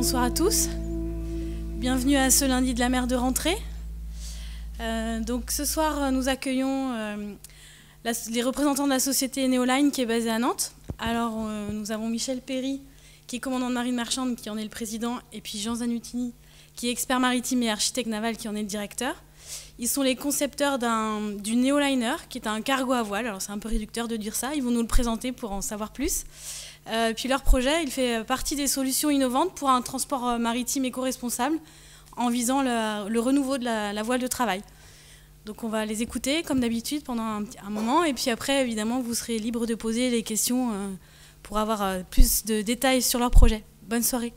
bonsoir à tous. Bienvenue à ce lundi de la mer de rentrée. Donc ce soir, nous accueillons les représentants de la société Neoline qui est basée à Nantes. Alors nous avons Michel Perry, qui est commandant de marine marchande, qui en est le président, et puis Jean Zanutini, qui est expert maritime et architecte naval, qui en est le directeur. Ils sont les concepteurs du Neoliner, qui est un cargo à voile. Alors c'est un peu réducteur de dire ça, ils vont nous le présenter pour en savoir plus. Puis leur projet, il fait partie des solutions innovantes pour un transport maritime éco-responsable en visant le renouveau de la voile de travail. Donc on va les écouter comme d'habitude pendant un moment, et puis après évidemment vous serez libre de poser les questions pour avoir plus de détails sur leur projet. Bonne soirée.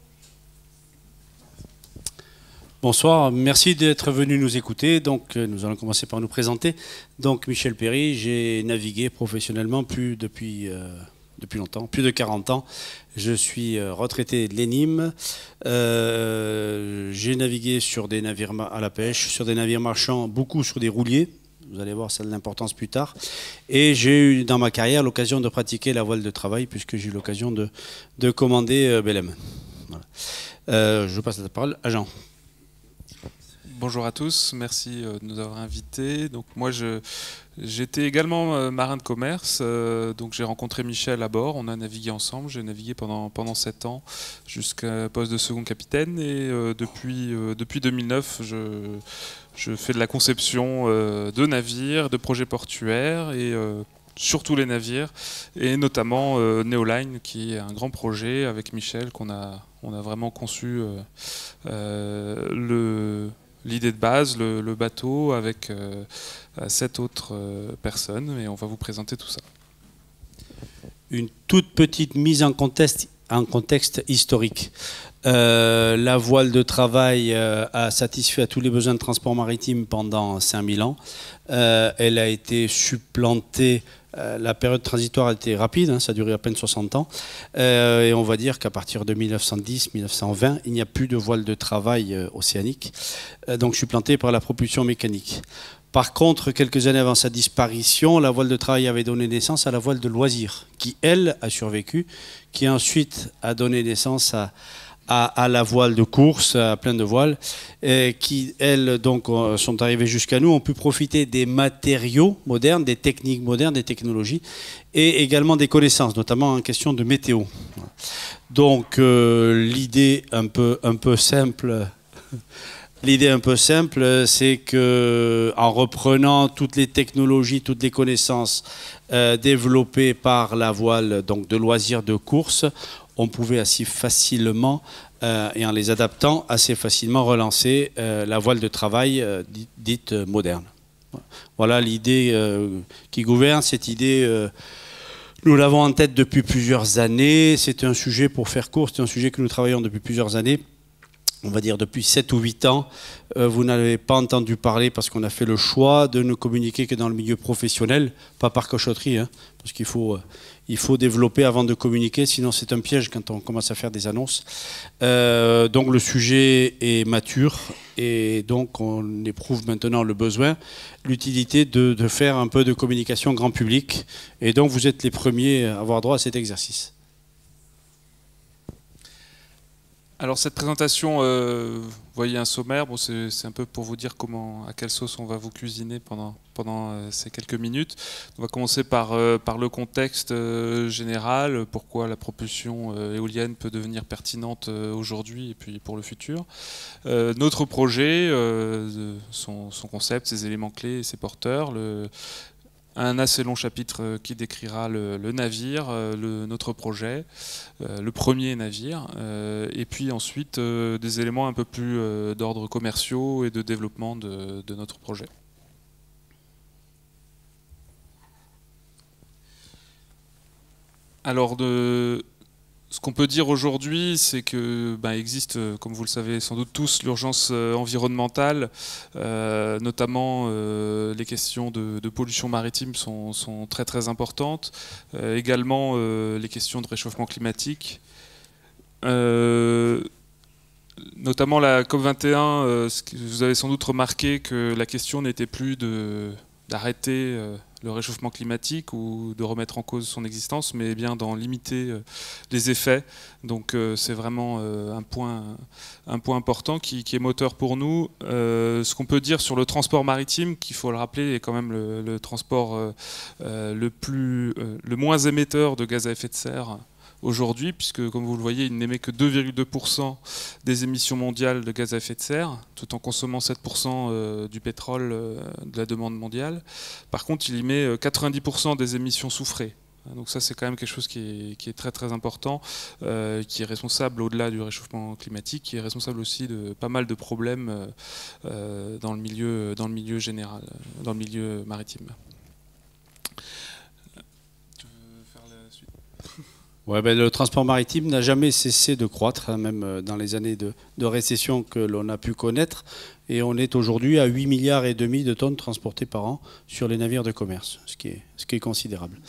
Bonsoir, merci d'être venu nous écouter. Donc, nous allons commencer par nous présenter. Donc, Michel Perry, j'ai navigué professionnellement depuis longtemps, plus de 40 ans. Je suis retraité de l'ENIM. J'ai navigué sur des navires à la pêche, sur des navires marchands, beaucoup sur des rouliers. Vous allez voir ça de l'importance plus tard. Et j'ai eu dans ma carrière l'occasion de pratiquer la voile de travail puisque j'ai eu l'occasion de commander Belém. Voilà. Je passe la parole à Jean. Bonjour à tous, merci de nous avoir invités. Donc moi j'étais également marin de commerce, donc j'ai rencontré Michel à bord, on a navigué ensemble, j'ai navigué pendant 7 ans jusqu'à poste de second capitaine et depuis 2009 je fais de la conception de navires, de projets portuaires et sur tous les navires et notamment Neoline qui est un grand projet avec Michel qu'on a vraiment conçu l'idée de base, le bateau, avec 7 autres personnes, et on va vous présenter tout ça. Une toute petite mise en contexte historique. La voile de travail a satisfait à tous les besoins de transport maritime pendant 5000 ans. Elle a été supplantée. La période transitoire a été rapide, hein, ça a duré à peine 60 ans. Et on va dire qu'à partir de 1910-1920, il n'y a plus de voile de travail océanique, donc supplanté par la propulsion mécanique. Par contre, quelques années avant sa disparition, la voile de travail avait donné naissance à la voile de loisir, qui, elle, a survécu, qui ensuite a donné naissance à la voile de course, à plein de voiles, qui, elles, donc, sont arrivées jusqu'à nous, ont pu profiter des matériaux modernes, des techniques modernes, des technologies, et également des connaissances, notamment en question de météo. Donc, l'idée un peu simple... L'idée un peu simple, c'est que en reprenant toutes les technologies, toutes les connaissances développées par la voile donc de loisirs de course, on pouvait assez facilement, et en les adaptant, assez facilement relancer la voile de travail dite moderne. Voilà l'idée qui gouverne. Cette idée, nous l'avons en tête depuis plusieurs années. C'est un sujet, pour faire court, c'est un sujet que nous travaillons depuis plusieurs années. On va dire depuis 7 ou 8 ans, vous n'avez pas entendu parler parce qu'on a fait le choix de ne communiquer que dans le milieu professionnel, pas par cochotterie, hein, parce qu'il faut développer avant de communiquer, sinon c'est un piège quand on commence à faire des annonces. Donc le sujet est mature et donc on éprouve maintenant le besoin, l'utilité de faire un peu de communication grand public. Et donc vous êtes les premiers à avoir droit à cet exercice. Alors cette présentation, vous voyez un sommaire, bon, c'est un peu pour vous dire à quelle sauce on va vous cuisiner pendant ces quelques minutes. On va commencer par le contexte général, pourquoi la propulsion éolienne peut devenir pertinente aujourd'hui et puis pour le futur. Notre projet, son concept, ses éléments clés et ses porteurs, un assez long chapitre qui décrira le navire, notre projet, le premier navire, et puis ensuite des éléments un peu plus d'ordre commerciaux et de développement de notre projet. Alors, ce qu'on peut dire aujourd'hui, c'est que existe, comme vous le savez sans doute tous, l'urgence environnementale, notamment les questions de pollution maritime sont très très importantes, également les questions de réchauffement climatique, notamment la COP21, vous avez sans doute remarqué que la question n'était plus d'arrêter le réchauffement climatique ou de remettre en cause son existence, mais bien d'en limiter les effets. Donc c'est vraiment un point important qui est moteur pour nous. Ce qu'on peut dire sur le transport maritime, qu'il faut le rappeler, est quand même le transport le moins émetteur de gaz à effet de serre aujourd'hui, puisque comme vous le voyez, il n'émet que 2,2% des émissions mondiales de gaz à effet de serre, tout en consommant 7% du pétrole de la demande mondiale. Par contre, il émet 90% des émissions soufrées. Donc ça, c'est quand même quelque chose qui est très très important, qui est responsable au-delà du réchauffement climatique, qui est responsable aussi de pas mal de problèmes dans le milieu général, dans le milieu maritime. Ouais, ben, le transport maritime n'a jamais cessé de croître, hein, même dans les années de récession que l'on a pu connaître. Et on est aujourd'hui à 8,5 milliards de tonnes transportées par an sur les navires de commerce, ce qui est considérable.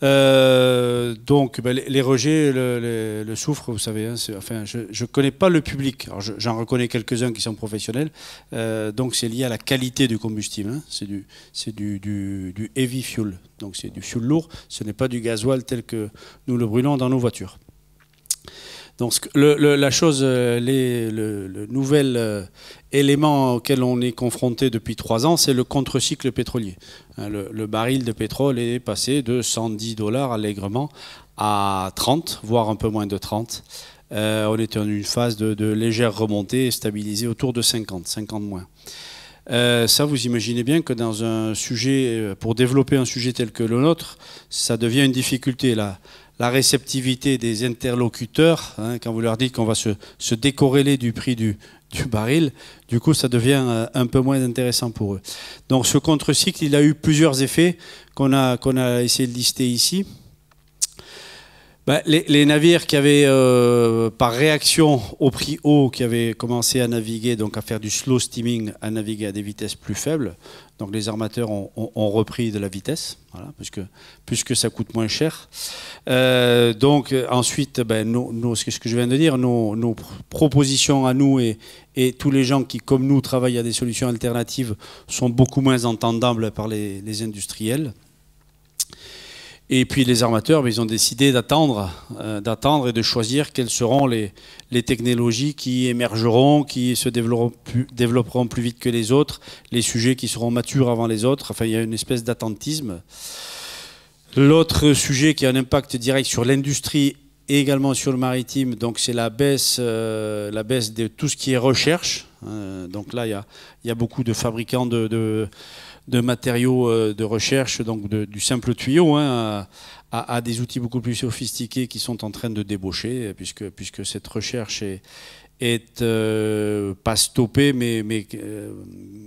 Donc ben, les rejets, le soufre, vous savez, hein, enfin, je ne connais pas le public. J'en reconnais quelques-uns qui sont professionnels. Donc c'est lié à la qualité du combustible. Hein. C'est du heavy fuel. Donc c'est du fuel lourd. Ce n'est pas du gasoil tel que nous le brûlons dans nos voitures. Donc la chose, le nouvel élément auquel on est confronté depuis 3 ans, c'est le contre-cycle pétrolier. Le baril de pétrole est passé de 110 $ allègrement à 30, voire un peu moins de 30. On était en une phase de légère remontée, stabilisée autour de 50 moins. Ça, vous imaginez bien que dans un sujet, pour développer un sujet tel que le nôtre, ça devient une difficulté là. La réceptivité des interlocuteurs, hein, quand vous leur dites qu'on va se décorréler du prix du baril, du coup ça devient un peu moins intéressant pour eux. Donc ce contre-cycle, il a eu plusieurs effets qu'on a essayé de lister ici. Ben, les navires qui avaient, par réaction au prix haut, qui avaient commencé à naviguer, donc à faire du slow steaming, à naviguer à des vitesses plus faibles, donc les armateurs ont repris de la vitesse, voilà, puisque ça coûte moins cher. Donc ensuite, ben, ce que je viens de dire, nos propositions à nous et tous les gens qui, comme nous, travaillent à des solutions alternatives sont beaucoup moins entendables par les industriels. Et puis les armateurs, ils ont décidé d'attendre et de choisir quelles seront les technologies qui émergeront, qui se développeront plus vite que les autres, les sujets qui seront matures avant les autres. Enfin, il y a une espèce d'attentisme. L'autre sujet qui a un impact direct sur l'industrie et également sur le maritime, donc c'est la baisse de tout ce qui est recherche. Donc là, il y a beaucoup de fabricants de matériaux de recherche, donc du simple tuyau, hein, à des outils beaucoup plus sophistiqués qui sont en train de débaucher, puisque cette recherche est pas stoppée, mais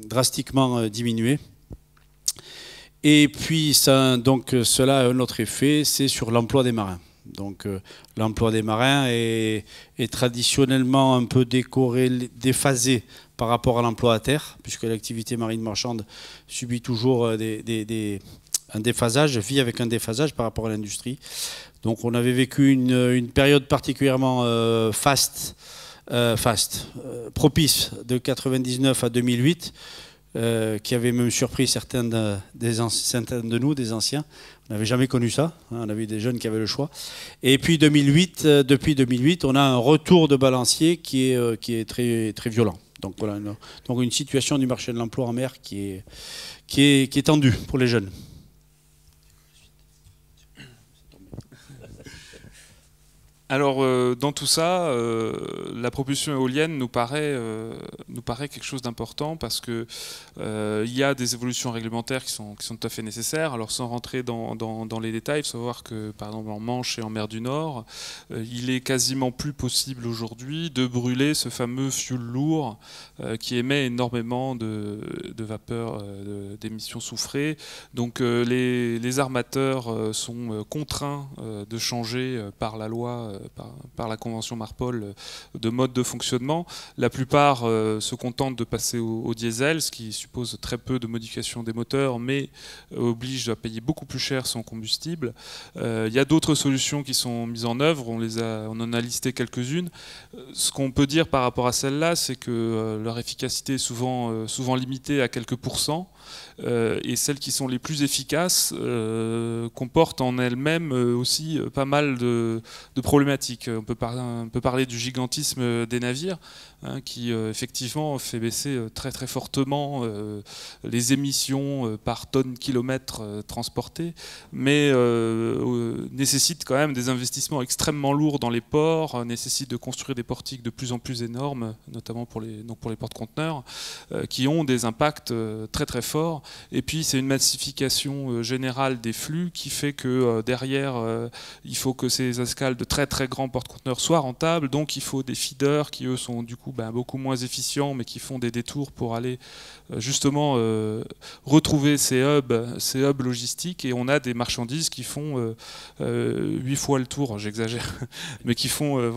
drastiquement diminuée. Et puis cela a un autre effet, c'est sur l'emploi des marins. Donc l'emploi des marins est traditionnellement un peu déphasé par rapport à l'emploi à terre, puisque l'activité marine marchande subit toujours un déphasage, vit avec un déphasage par rapport à l'industrie. Donc on avait vécu une période particulièrement propice de 1999 à 2008, qui avait même surpris certains de nous, des anciens. On n'avait jamais connu ça, hein, on avait des jeunes qui avaient le choix. Et puis depuis 2008, on a un retour de balancier qui est très, très violent. Donc voilà, donc une situation du marché de l'emploi en mer qui est tendue pour les jeunes. Alors, dans tout ça, la propulsion éolienne nous paraît quelque chose d'important parce que il y a des évolutions réglementaires qui sont tout à fait nécessaires. Alors, sans rentrer dans les détails, il faut savoir que, par exemple, en Manche et en mer du Nord, il est quasiment plus possible aujourd'hui de brûler ce fameux fioul lourd qui émet énormément de vapeur, d'émissions soufrées. Donc, les armateurs sont contraints de changer par la loi, par la convention Marpol, de mode de fonctionnement. La plupart se contentent de passer au diesel, ce qui suppose très peu de modifications des moteurs, mais oblige à payer beaucoup plus cher son combustible. Il y a d'autres solutions qui sont mises en œuvre, on en a listé quelques-unes. Ce qu'on peut dire par rapport à celles-là, c'est que leur efficacité est souvent limitée à quelques pourcents. et celles qui sont les plus efficaces comportent en elles-mêmes aussi pas mal de problématiques. On peut parler du gigantisme des navires, hein, qui effectivement fait baisser très très fortement les émissions par tonne kilomètre transportées, mais nécessite quand même des investissements extrêmement lourds dans les ports, nécessite de construire des portiques de plus en plus énormes, notamment pour les porte-conteneurs, qui ont des impacts très très forts. Et puis c'est une massification générale des flux qui fait que derrière il faut que ces escales de très très grands porte-conteneurs soient rentables, donc il faut des feeders qui eux sont du coup beaucoup moins efficients, mais qui font des détours pour aller justement retrouver ces hubs logistiques, et on a des marchandises qui font 8 fois le tour, j'exagère, mais qui font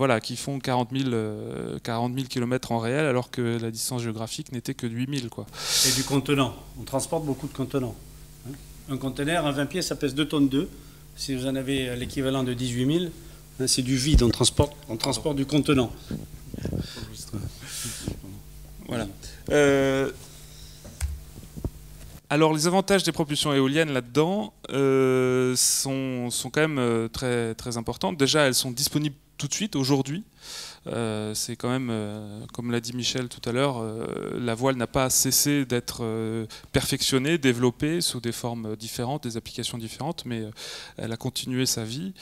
40 000 km en réel, alors que la distance géographique n'était que de 8 000 quoi. Et du contenant, on transporte beaucoup de contenants. Un conteneur à 20 pieds, ça pèse 2 tonnes 2. Si vous en avez l'équivalent de 18 000, c'est du vide, on transporte du contenant. Voilà. Alors les avantages des propulsions éoliennes là-dedans sont quand même très, très importantes. Déjà, elles sont disponibles tout de suite, aujourd'hui. C'est quand même, comme l'a dit Michel tout à l'heure, la voile n'a pas cessé d'être perfectionnée, développée sous des formes différentes, des applications différentes, mais elle a continué sa vie.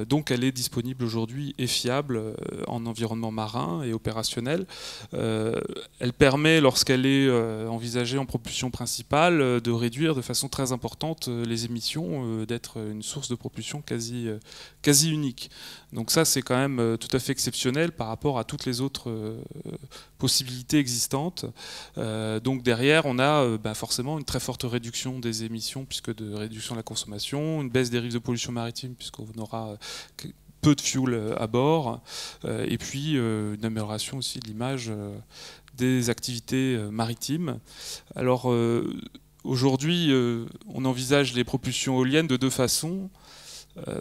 Donc elle est disponible aujourd'hui et fiable en environnement marin et opérationnel. Elle permet, lorsqu'elle est envisagée en propulsion principale, de réduire de façon très importante les émissions, d'être une source de propulsion quasi unique. Donc ça, c'est quand même tout à fait exceptionnel par rapport à toutes les autres possibilités existantes. Donc derrière, on a forcément une très forte réduction des émissions, puisque de réduction de la consommation, une baisse des risques de pollution maritime, puisqu'on aura peu de fuel à bord, et puis une amélioration aussi de l'image des activités maritimes. Alors aujourd'hui, on envisage les propulsions éoliennes de deux façons.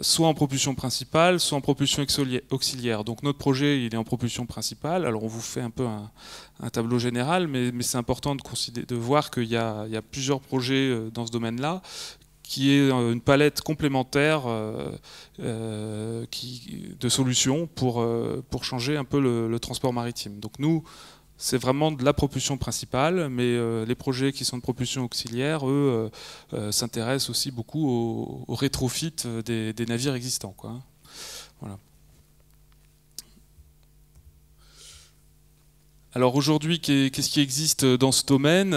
Soit en propulsion principale, soit en propulsion auxiliaire. Donc notre projet, il est en propulsion principale. Alors on vous fait un peu un tableau général, mais c'est important de voir qu'il y a plusieurs projets dans ce domaine-là, qui est une palette complémentaire de solutions pour changer un peu le transport maritime. Donc nous, c'est vraiment de la propulsion principale, mais les projets qui sont de propulsion auxiliaire, eux, s'intéressent aussi beaucoup au rétrofit des navires existants, quoi. Voilà. Alors aujourd'hui, qu'est-ce qui existe dans ce domaine?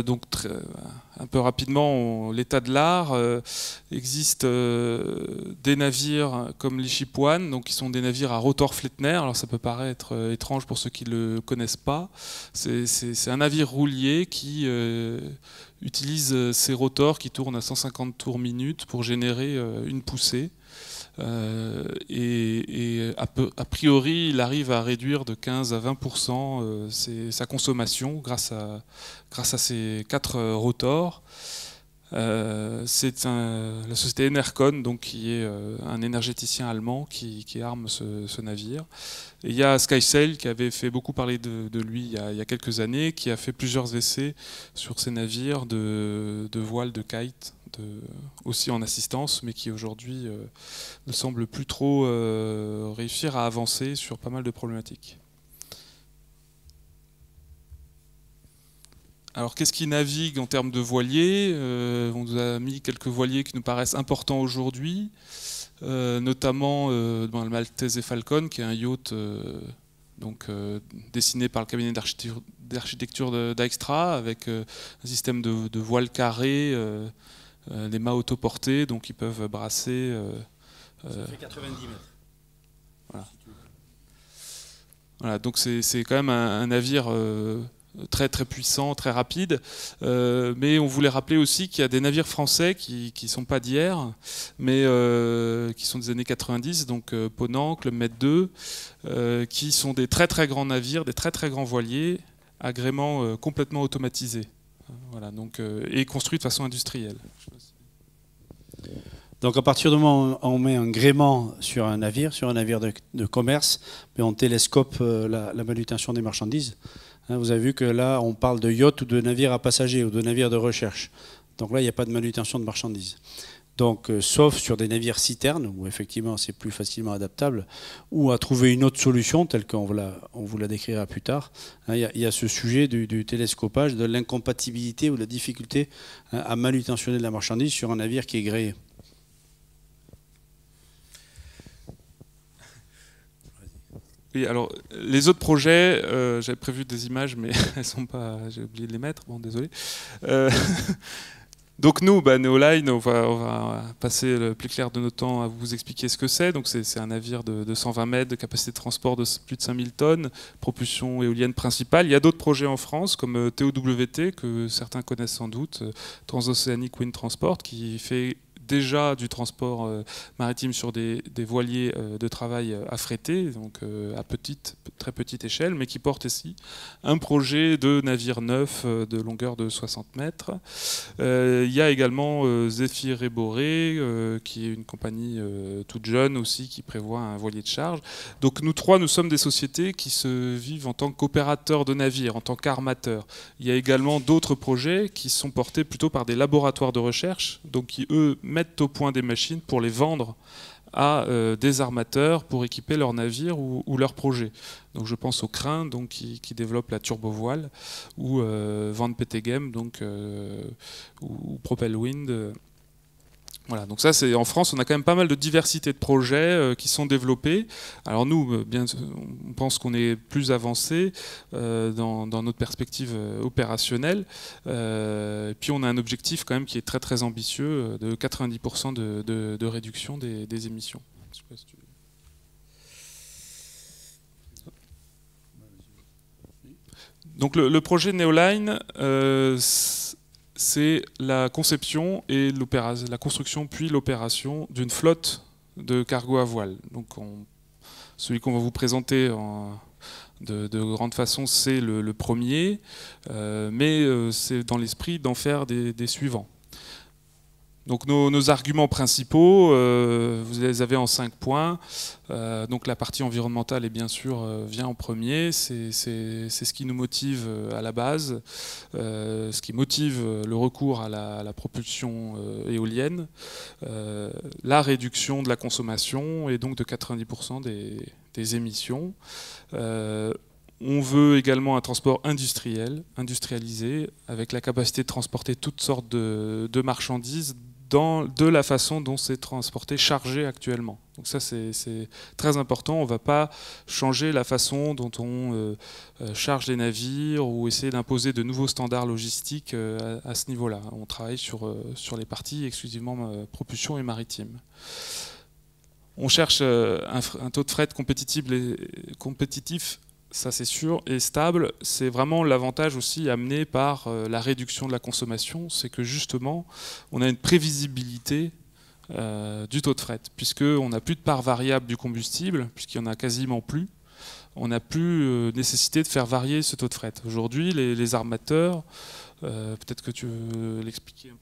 Donc un peu rapidement, l'état de l'art. Existe des navires comme les Ship One, donc qui sont des navires à rotor Flettner. Alors ça peut paraître étrange pour ceux qui ne le connaissent pas. C'est un navire roulier qui utilise ses rotors qui tournent à 150 tours minute pour générer une poussée. Et a priori, il arrive à réduire de 15 à 20% sa consommation grâce à ces 4 rotors. C'est la société Enercon, donc, qui est un énergéticien allemand qui arme ce navire. Et il y a SkySail qui avait fait beaucoup parler de lui il y a quelques années, qui a fait plusieurs essais sur ces navires de voile de kite, aussi en assistance, mais qui aujourd'hui ne semble plus trop réussir à avancer sur pas mal de problématiques. Alors qu'est-ce qui navigue en termes de voiliers? On nous a mis quelques voiliers qui nous paraissent importants aujourd'hui, notamment le Maltese Falcon, qui est un yacht dessiné par le cabinet d'architecture d'Aextra, avec un système de voile carré, des mâts autoportés, donc ils peuvent brasser. Ça fait 90 mètres. Voilà. Voilà, donc c'est quand même un navire très très puissant, très rapide, mais on voulait rappeler aussi qu'il y a des navires français qui sont pas d'hier, mais qui sont des années 90, donc Ponant, Club Med 2, qui sont des très très grands navires, des très très grands voiliers, agrément complètement automatisés. Voilà, donc, et construits de façon industrielle. Donc à partir du moment où on met un gréement sur un navire de commerce, mais on télescope la manutention des marchandises. Vous avez vu que là, on parle de yachts ou de navires à passagers ou de navires de recherche. Donc là, il n'y a pas de manutention de marchandises. Donc, sauf sur des navires citernes, où effectivement c'est plus facilement adaptable, ou à trouver une autre solution, telle qu'on vous la décrira plus tard. Il y a ce sujet du télescopage, de l'incompatibilité ou de la difficulté à manutentionner de la marchandise sur un navire qui est gréé. Oui, alors les autres projets, j'avais prévu des images, mais elles sont pas, j'ai oublié de les mettre. Bon, désolé. Donc nous, Neoline, on va passer le plus clair de notre temps à vous expliquer ce que c'est. Donc c'est un navire de 120 mètres, de capacité de transport de plus de 5000 tonnes, propulsion éolienne principale. Il y a d'autres projets en France, comme TOWT, que certains connaissent sans doute, Transoceanic Wind Transport, qui fait déjà du transport maritime sur des voiliers de travail affrétés, donc à très petite échelle, mais qui porte ici un projet de navire neuf de longueur de 60 mètres. Il y a également Zephyr et Boré, qui est une compagnie toute jeune aussi, qui prévoit un voilier de charge. Donc nous trois, nous sommes des sociétés qui se vivent en tant qu'opérateurs de navires, en tant qu'armateurs. Il y a également d'autres projets qui sont portés plutôt par des laboratoires de recherche, donc qui eux mettent au point des machines pour les vendre à des armateurs pour équiper leurs navires ou leurs projets. Donc je pense au Crin, donc qui développe la turbovoile, ou Van Petegem, donc ou Propel Wind. Voilà, donc ça, c'est en France, on a quand même pas mal de diversité de projets qui sont développés. Alors nous, bien, on pense qu'on est plus avancé dans notre perspective opérationnelle. Puis on a un objectif quand même qui est très très ambitieux de 90% de réduction des émissions. Je sais pas si tu... Donc le projet Neoline, c'est la conception et la construction puis l'opération d'une flotte de cargo à voile. Donc celui qu'on va vous présenter de grande façon, c'est le premier, mais c'est dans l'esprit d'en faire des suivants. Donc nos arguments principaux, vous les avez en 5 points. Donc la partie environnementale est bien sûr vient en premier, c'est ce qui nous motive à la base, ce qui motive le recours à la propulsion éolienne, la réduction de la consommation et donc de 90% des émissions. On veut également un transport industrialisé, avec la capacité de transporter toutes sortes de marchandises de la façon dont c'est transporté, chargé actuellement. Donc ça, c'est très important. On ne va pas changer la façon dont on charge les navires ou essayer d'imposer de nouveaux standards logistiques à ce niveau-là. On travaille sur les parties exclusivement propulsion et maritime. On cherche un taux de fret compétitif, ça c'est sûr, et stable. C'est vraiment l'avantage aussi amené par la réduction de la consommation, c'est que justement on a une prévisibilité du taux de fret, puisqu'on n'a plus de part variable du combustible, puisqu'il n'y en a quasiment plus. On n'a plus nécessité de faire varier ce taux de fret. Aujourd'hui, les armateurs, peut-être que tu veux l'expliquer un peu.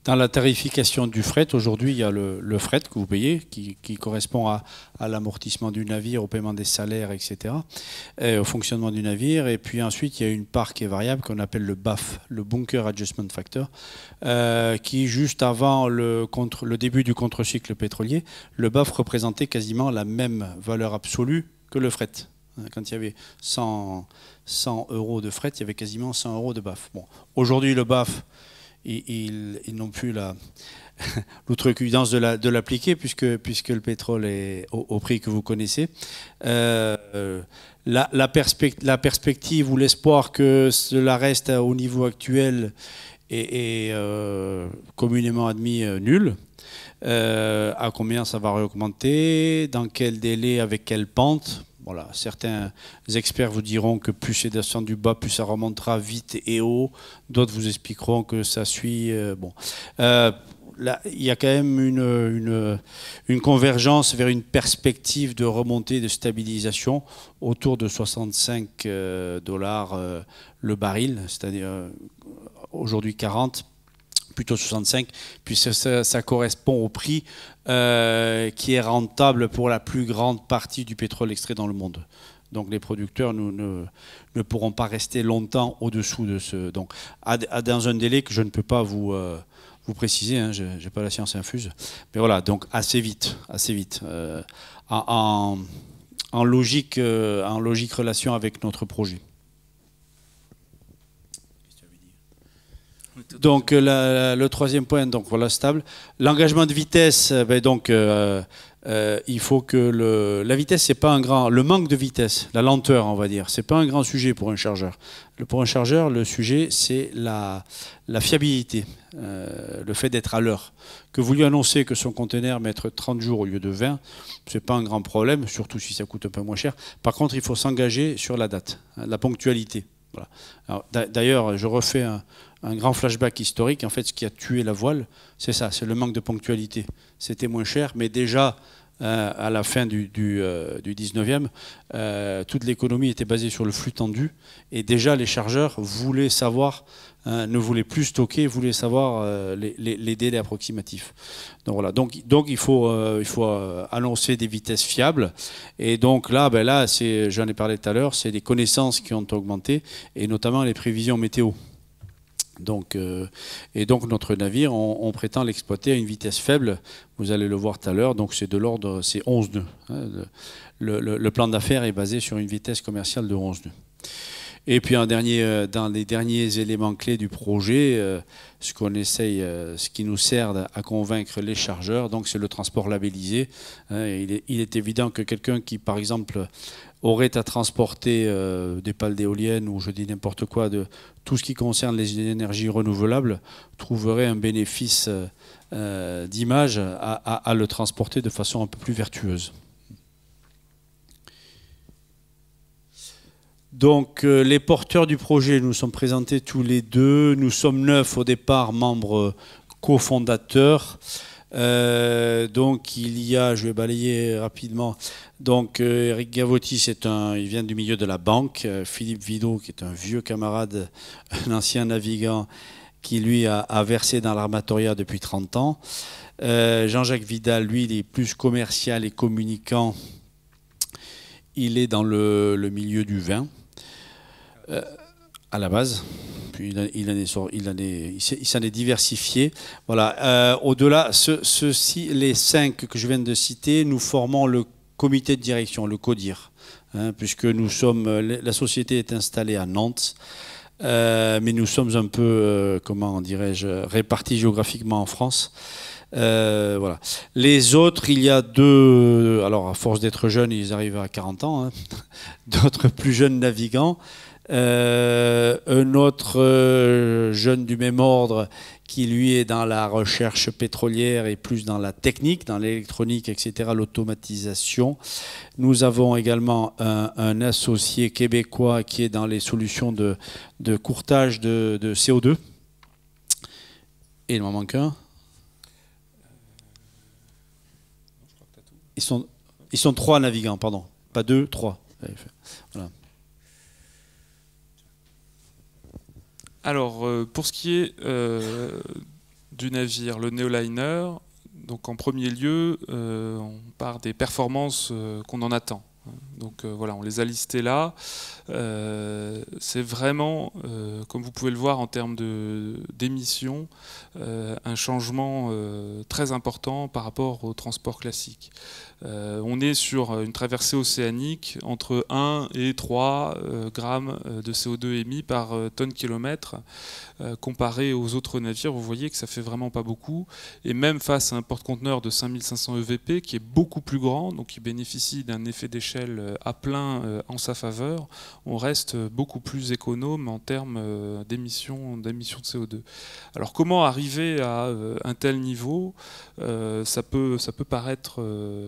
Dans la tarification du fret, aujourd'hui, il y a le fret que vous payez, qui correspond à l'amortissement du navire, au paiement des salaires, etc., et au fonctionnement du navire. Et puis ensuite, il y a une part qui est variable, qu'on appelle le BAF, le Bunker Adjustment Factor, qui, juste avant le début du contre-cycle pétrolier, le BAF représentait quasiment la même valeur absolue que le fret. Quand il y avait 100 € de fret, il y avait quasiment 100 € de BAF. Bon, aujourd'hui, le BAF, ils n'ont plus l'outrecuidance de l'appliquer puisque le pétrole est au prix que vous connaissez. La perspective ou l'espoir que cela reste au niveau actuel est communément admis nul. À combien ça va augmenter, dans quel délai, avec quelle pente. Voilà, certains experts vous diront que plus c'est descendu bas, plus ça remontera vite et haut. D'autres vous expliqueront que ça suit. Là, il y a quand même une convergence vers une perspective de remontée, de stabilisation autour de 65 $ le baril, c'est-à-dire aujourd'hui 40. Plutôt 65, puis ça correspond au prix qui est rentable pour la plus grande partie du pétrole extrait dans le monde. Donc les producteurs ne pourront pas rester longtemps au-dessous de ce... Donc dans un délai que je ne peux pas vous préciser, hein, je n'ai pas la science infuse. Mais voilà, donc assez vite. En logique relation avec notre projet. Donc le troisième point, donc voilà, stable. L'engagement de vitesse, il faut que la vitesse, c'est pas un grand, le manque de vitesse, la lenteur, on va dire, c'est pas un grand sujet pour un chargeur. Pour un chargeur, le sujet, c'est la fiabilité, le fait d'être à l'heure. Que vous lui annoncez que son conteneur va être 30 jours au lieu de 20, c'est pas un grand problème, surtout si ça coûte un peu moins cher. Par contre, il faut s'engager sur la date, hein, la ponctualité. Voilà. D'ailleurs, je refais un grand flashback historique. En fait, ce qui a tué la voile, c'est ça, c'est le manque de ponctualité. C'était moins cher, mais déjà, à la fin du 19e, toute l'économie était basée sur le flux tendu. Et déjà, les chargeurs voulaient savoir, ne voulaient plus stocker, voulaient savoir les délais approximatifs. Donc voilà. Donc il faut annoncer des vitesses fiables. Et donc là, j'en ai parlé tout à l'heure, c'est des connaissances qui ont augmenté, et notamment les prévisions météo. Donc notre navire, on prétend l'exploiter à une vitesse faible. Vous allez le voir tout à l'heure. Donc c'est de l'ordre, c'est 11 nœuds. Hein. Le plan d'affaires est basé sur une vitesse commerciale de 11 nœuds. Et puis dans les derniers éléments clés du projet, ce qui nous sert à convaincre les chargeurs, donc c'est le transport labellisé. Hein. Il est évident que quelqu'un qui, par exemple, aurait à transporter des pales d'éoliennes, ou je dis n'importe quoi, de tout ce qui concerne les énergies renouvelables, trouverait un bénéfice d'image à le transporter de façon un peu plus vertueuse. Donc les porteurs du projet, nous sommes présentés tous les deux. Nous sommes 9 au départ, membres cofondateurs. Donc il y a, je vais balayer rapidement, donc Eric Gavotti, il vient du milieu de la banque. Philippe Vidot, qui est un vieux camarade, un ancien navigant, qui lui a versé dans l'armatoria depuis 30 ans. Jean-Jacques Vidal, lui, il est plus commercial et communicant. Il est dans le milieu du vin, à la base. Puis il s'en est diversifié. Voilà. Au-delà, les 5 que je viens de citer, nous formons le comité de direction, le CODIR, hein, puisque la société est installée à Nantes, mais nous sommes un peu, comment dirais-je, répartis géographiquement en France. Voilà. Les autres, il y a 2, alors à force d'être jeunes, ils arrivent à 40 ans, hein, d'autres plus jeunes navigants. Un autre jeune du même ordre qui lui est dans la recherche pétrolière et plus dans la technique, dans l'électronique, etc., l'automatisation. Nous avons également un associé québécois qui est dans les solutions de courtage de CO2. Et il m'en manque un. Ils sont 3 navigants, pardon. Pas 2, 3. Voilà. Alors, pour ce qui est du navire, le Neoliner, donc en premier lieu, on part des performances qu'on en attend. Donc voilà, on les a listées là. C'est vraiment, comme vous pouvez le voir en termes d'émissions, un changement très important par rapport au transport classique. On est sur une traversée océanique entre 1 et 3 grammes de CO2 émis par tonne-kilomètre. Comparé aux autres navires, vous voyez que ça fait vraiment pas beaucoup. Et même face à un porte-conteneur de 5500 EVP qui est beaucoup plus grand, donc qui bénéficie d'un effet d'échelle à plein en sa faveur, on reste beaucoup plus économe en termes d'émissions de CO2. Alors comment arriver à un tel niveau? Ça peut paraître...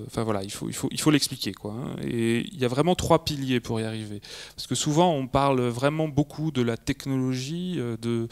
Enfin voilà, il faut l'expliquer, quoi, hein. Et il y a vraiment 3 piliers pour y arriver. Parce que souvent on parle vraiment beaucoup de la technologie, de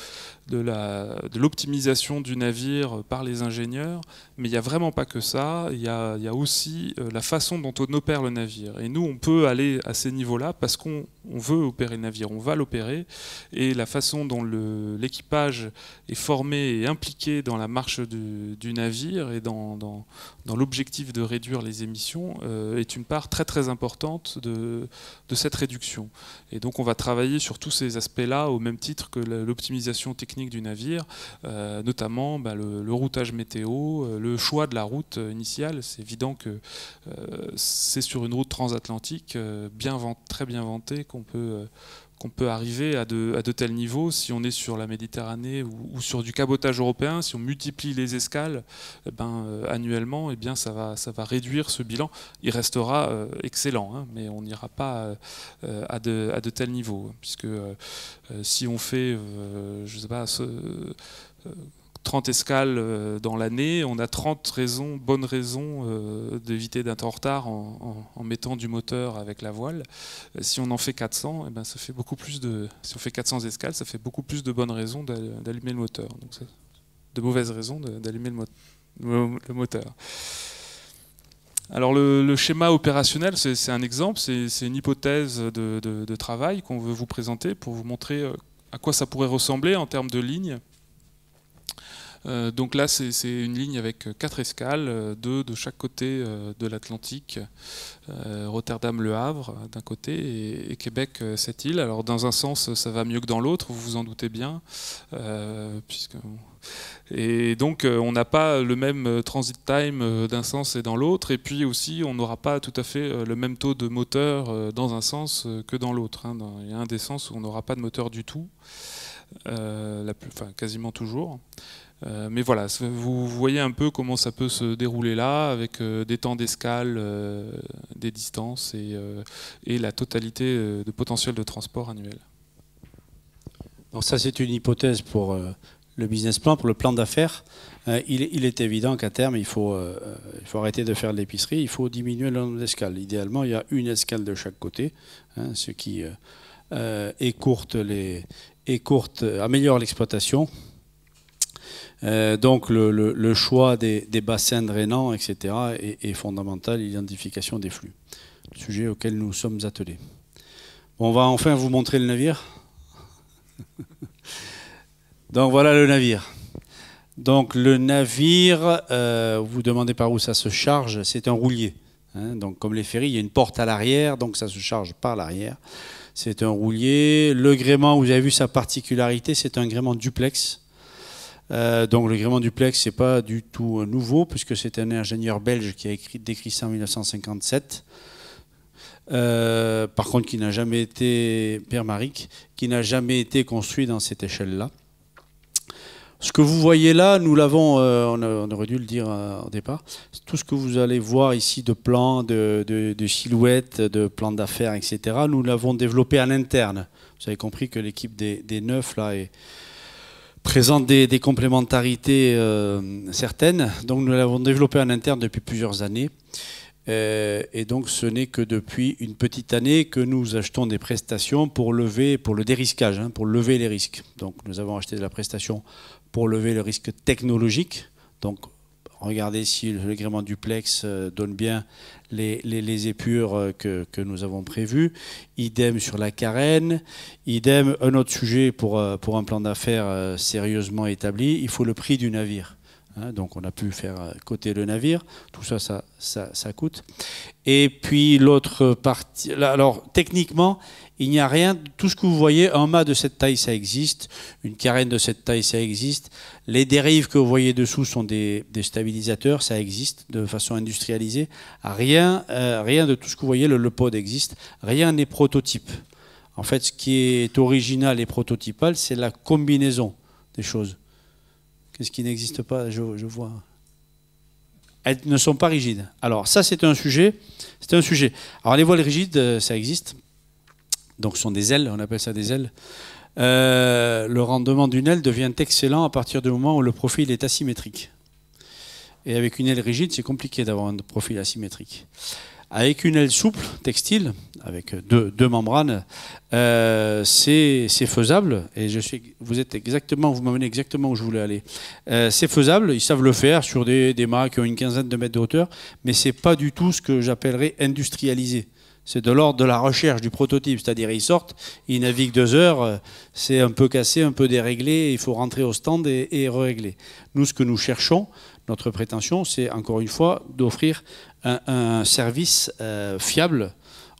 l'optimisation du navire par les ingénieurs, mais il n'y a vraiment pas que ça. Il y a aussi la façon dont on opère le navire. Et nous, on peut aller à ces niveaux-là parce qu'on veut opérer le navire, on va l'opérer, et la façon dont l'équipage est formé et impliqué dans la marche du navire et dans l'objectif de réduire les émissions est une part très très importante de cette réduction. Et donc on va travailler sur tous ces aspects-là au même titre que l'optimisation technique du navire, notamment le routage météo, le choix de la route initiale. C'est évident que c'est sur une route transatlantique très bien vantée qu'on peut arriver à de tels niveaux. Si on est sur la Méditerranée ou sur du cabotage européen, si on multiplie les escales annuellement, ça va réduire ce bilan. Il restera excellent, hein, mais on n'ira pas à de tels niveaux, puisque si on fait, je sais pas, 30 escales dans l'année, on a 30 bonnes raisons d'éviter d'être en retard en mettant du moteur avec la voile. Si on en fait 400, ça fait beaucoup plus si on fait 400 escales, ça fait beaucoup plus de bonnes raisons d'allumer le moteur. Donc de mauvaises raisons d'allumer le moteur. Alors le schéma opérationnel, c'est un exemple, c'est une hypothèse de travail qu'on veut vous présenter pour vous montrer à quoi ça pourrait ressembler en termes de lignes. Donc là, c'est une ligne avec 4 escales, 2 de chaque côté de l'Atlantique, Rotterdam-Le Havre d'un côté et Québec, cette île. Alors dans un sens, ça va mieux que dans l'autre, vous vous en doutez bien, et donc on n'a pas le même transit time d'un sens et dans l'autre, et puis aussi on n'aura pas tout à fait le même taux de moteur dans un sens que dans l'autre. Il y a un des sens où on n'aura pas de moteur du tout, quasiment toujours. Mais voilà, vous voyez un peu comment ça peut se dérouler là, avec des temps d'escale, des distances et la totalité de potentiel de transport annuel. Donc ça, c'est une hypothèse pour le business plan, pour le plan d'affaires. Il est évident qu'à terme, il faut arrêter de faire de l'épicerie, il faut diminuer le nombre d'escales. Idéalement, il y a une escale de chaque côté, ce qui améliore l'exploitation. Donc le choix des bassins drainants, etc. est fondamental, l'identification des flux, sujet auquel nous sommes attelés. Bon, on va enfin vous montrer le navire. Donc voilà le navire. Donc le navire, vous demandez par où ça se charge, c'est un roulier. Donc comme les ferries, il y a une porte à l'arrière, donc ça se charge par l'arrière. C'est un roulier. Le gréement, vous avez vu sa particularité, c'est un gréement duplex. Donc le gréement duplex, c'est pas du tout nouveau, puisque c'est un ingénieur belge qui a décrit ça en 1957. Par contre, qui n'a jamais été, Pierre Maric, qui n'a jamais été construit dans cette échelle-là. Ce que vous voyez là, nous l'avons, on aurait dû le dire au départ, tout ce que vous allez voir ici de plans, de silhouettes, de plans d'affaires, etc., nous l'avons développé en interne. Vous avez compris que l'équipe des 9 là présente des complémentarités certaines. Donc nous l'avons développé en interne depuis plusieurs années. Et donc ce n'est que depuis une petite année que nous achetons des prestations pour le dérisquage, pour lever les risques. Donc nous avons acheté de la prestation pour lever le risque technologique. Donc regardez si le gréement duplex donne bien les épures que nous avons prévues. Idem sur la carène. Idem, un autre sujet pour un plan d'affaires sérieusement établi, il faut le prix du navire. Donc on a pu faire coter le navire, tout ça coûte. Et puis l'autre partie, alors techniquement, il n'y a rien, tout ce que vous voyez, un mât de cette taille ça existe, une carène de cette taille ça existe, les dérives que vous voyez dessous sont des stabilisateurs, ça existe de façon industrialisée, rien de tout ce que vous voyez, le pod existe, rien n'est prototype. En fait, ce qui est original et prototypal, c'est la combinaison des choses. Qu'est-ce qui n'existe pas? Je vois. Elles ne sont pas rigides. Alors ça, c'est un sujet. Alors les voiles rigides, ça existe. Donc ce sont des ailes, on appelle ça des ailes. Le rendement d'une aile devient excellent à partir du moment où le profil est asymétrique. Et avec une aile rigide, c'est compliqué d'avoir un profil asymétrique. Avec une aile souple, textile, avec deux membranes, c'est faisable. Et vous m'amenez exactement où je voulais aller. C'est faisable, ils savent le faire sur des mâts qui ont une quinzaine de mètres de hauteur, mais ce n'est pas du tout ce que j'appellerais industrialisé. C'est de l'ordre de la recherche du prototype, c'est-à-dire ils sortent, ils naviguent 2 heures, c'est un peu cassé, un peu déréglé, il faut rentrer au stand et régler. Nous, ce que nous cherchons, notre prétention, c'est encore une fois d'offrir un service fiable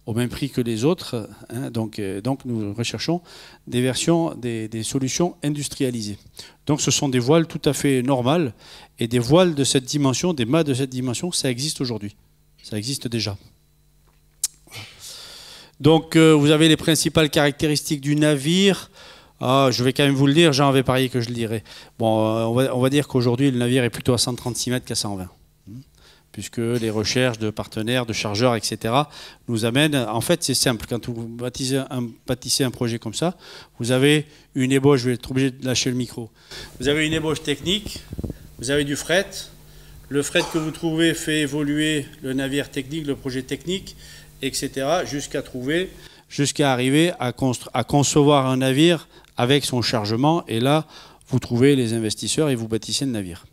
au même prix que les autres. Hein, donc nous recherchons des versions, des solutions industrialisées. Donc ce sont des voiles tout à fait normales et des voiles de cette dimension, des mâts de cette dimension, ça existe aujourd'hui. Ça existe déjà. Donc vous avez les principales caractéristiques du navire. Je vais quand même vous le dire, j'en avais parié que je le dirais. Bon, on va dire qu'aujourd'hui le navire est plutôt à 136 mètres qu'à 120. Puisque les recherches de partenaires, de chargeurs, etc. nous amènent... En fait, c'est simple. Quand vous bâtissez un projet comme ça, vous avez une ébauche, je vais être obligé de lâcher le micro. Vous avez une ébauche technique, vous avez du fret. Le fret que vous trouvez fait évoluer le navire technique, le projet technique, etc. jusqu'à arriver à concevoir un navire avec son chargement. Et là, vous trouvez les investisseurs et vous bâtissez le navire.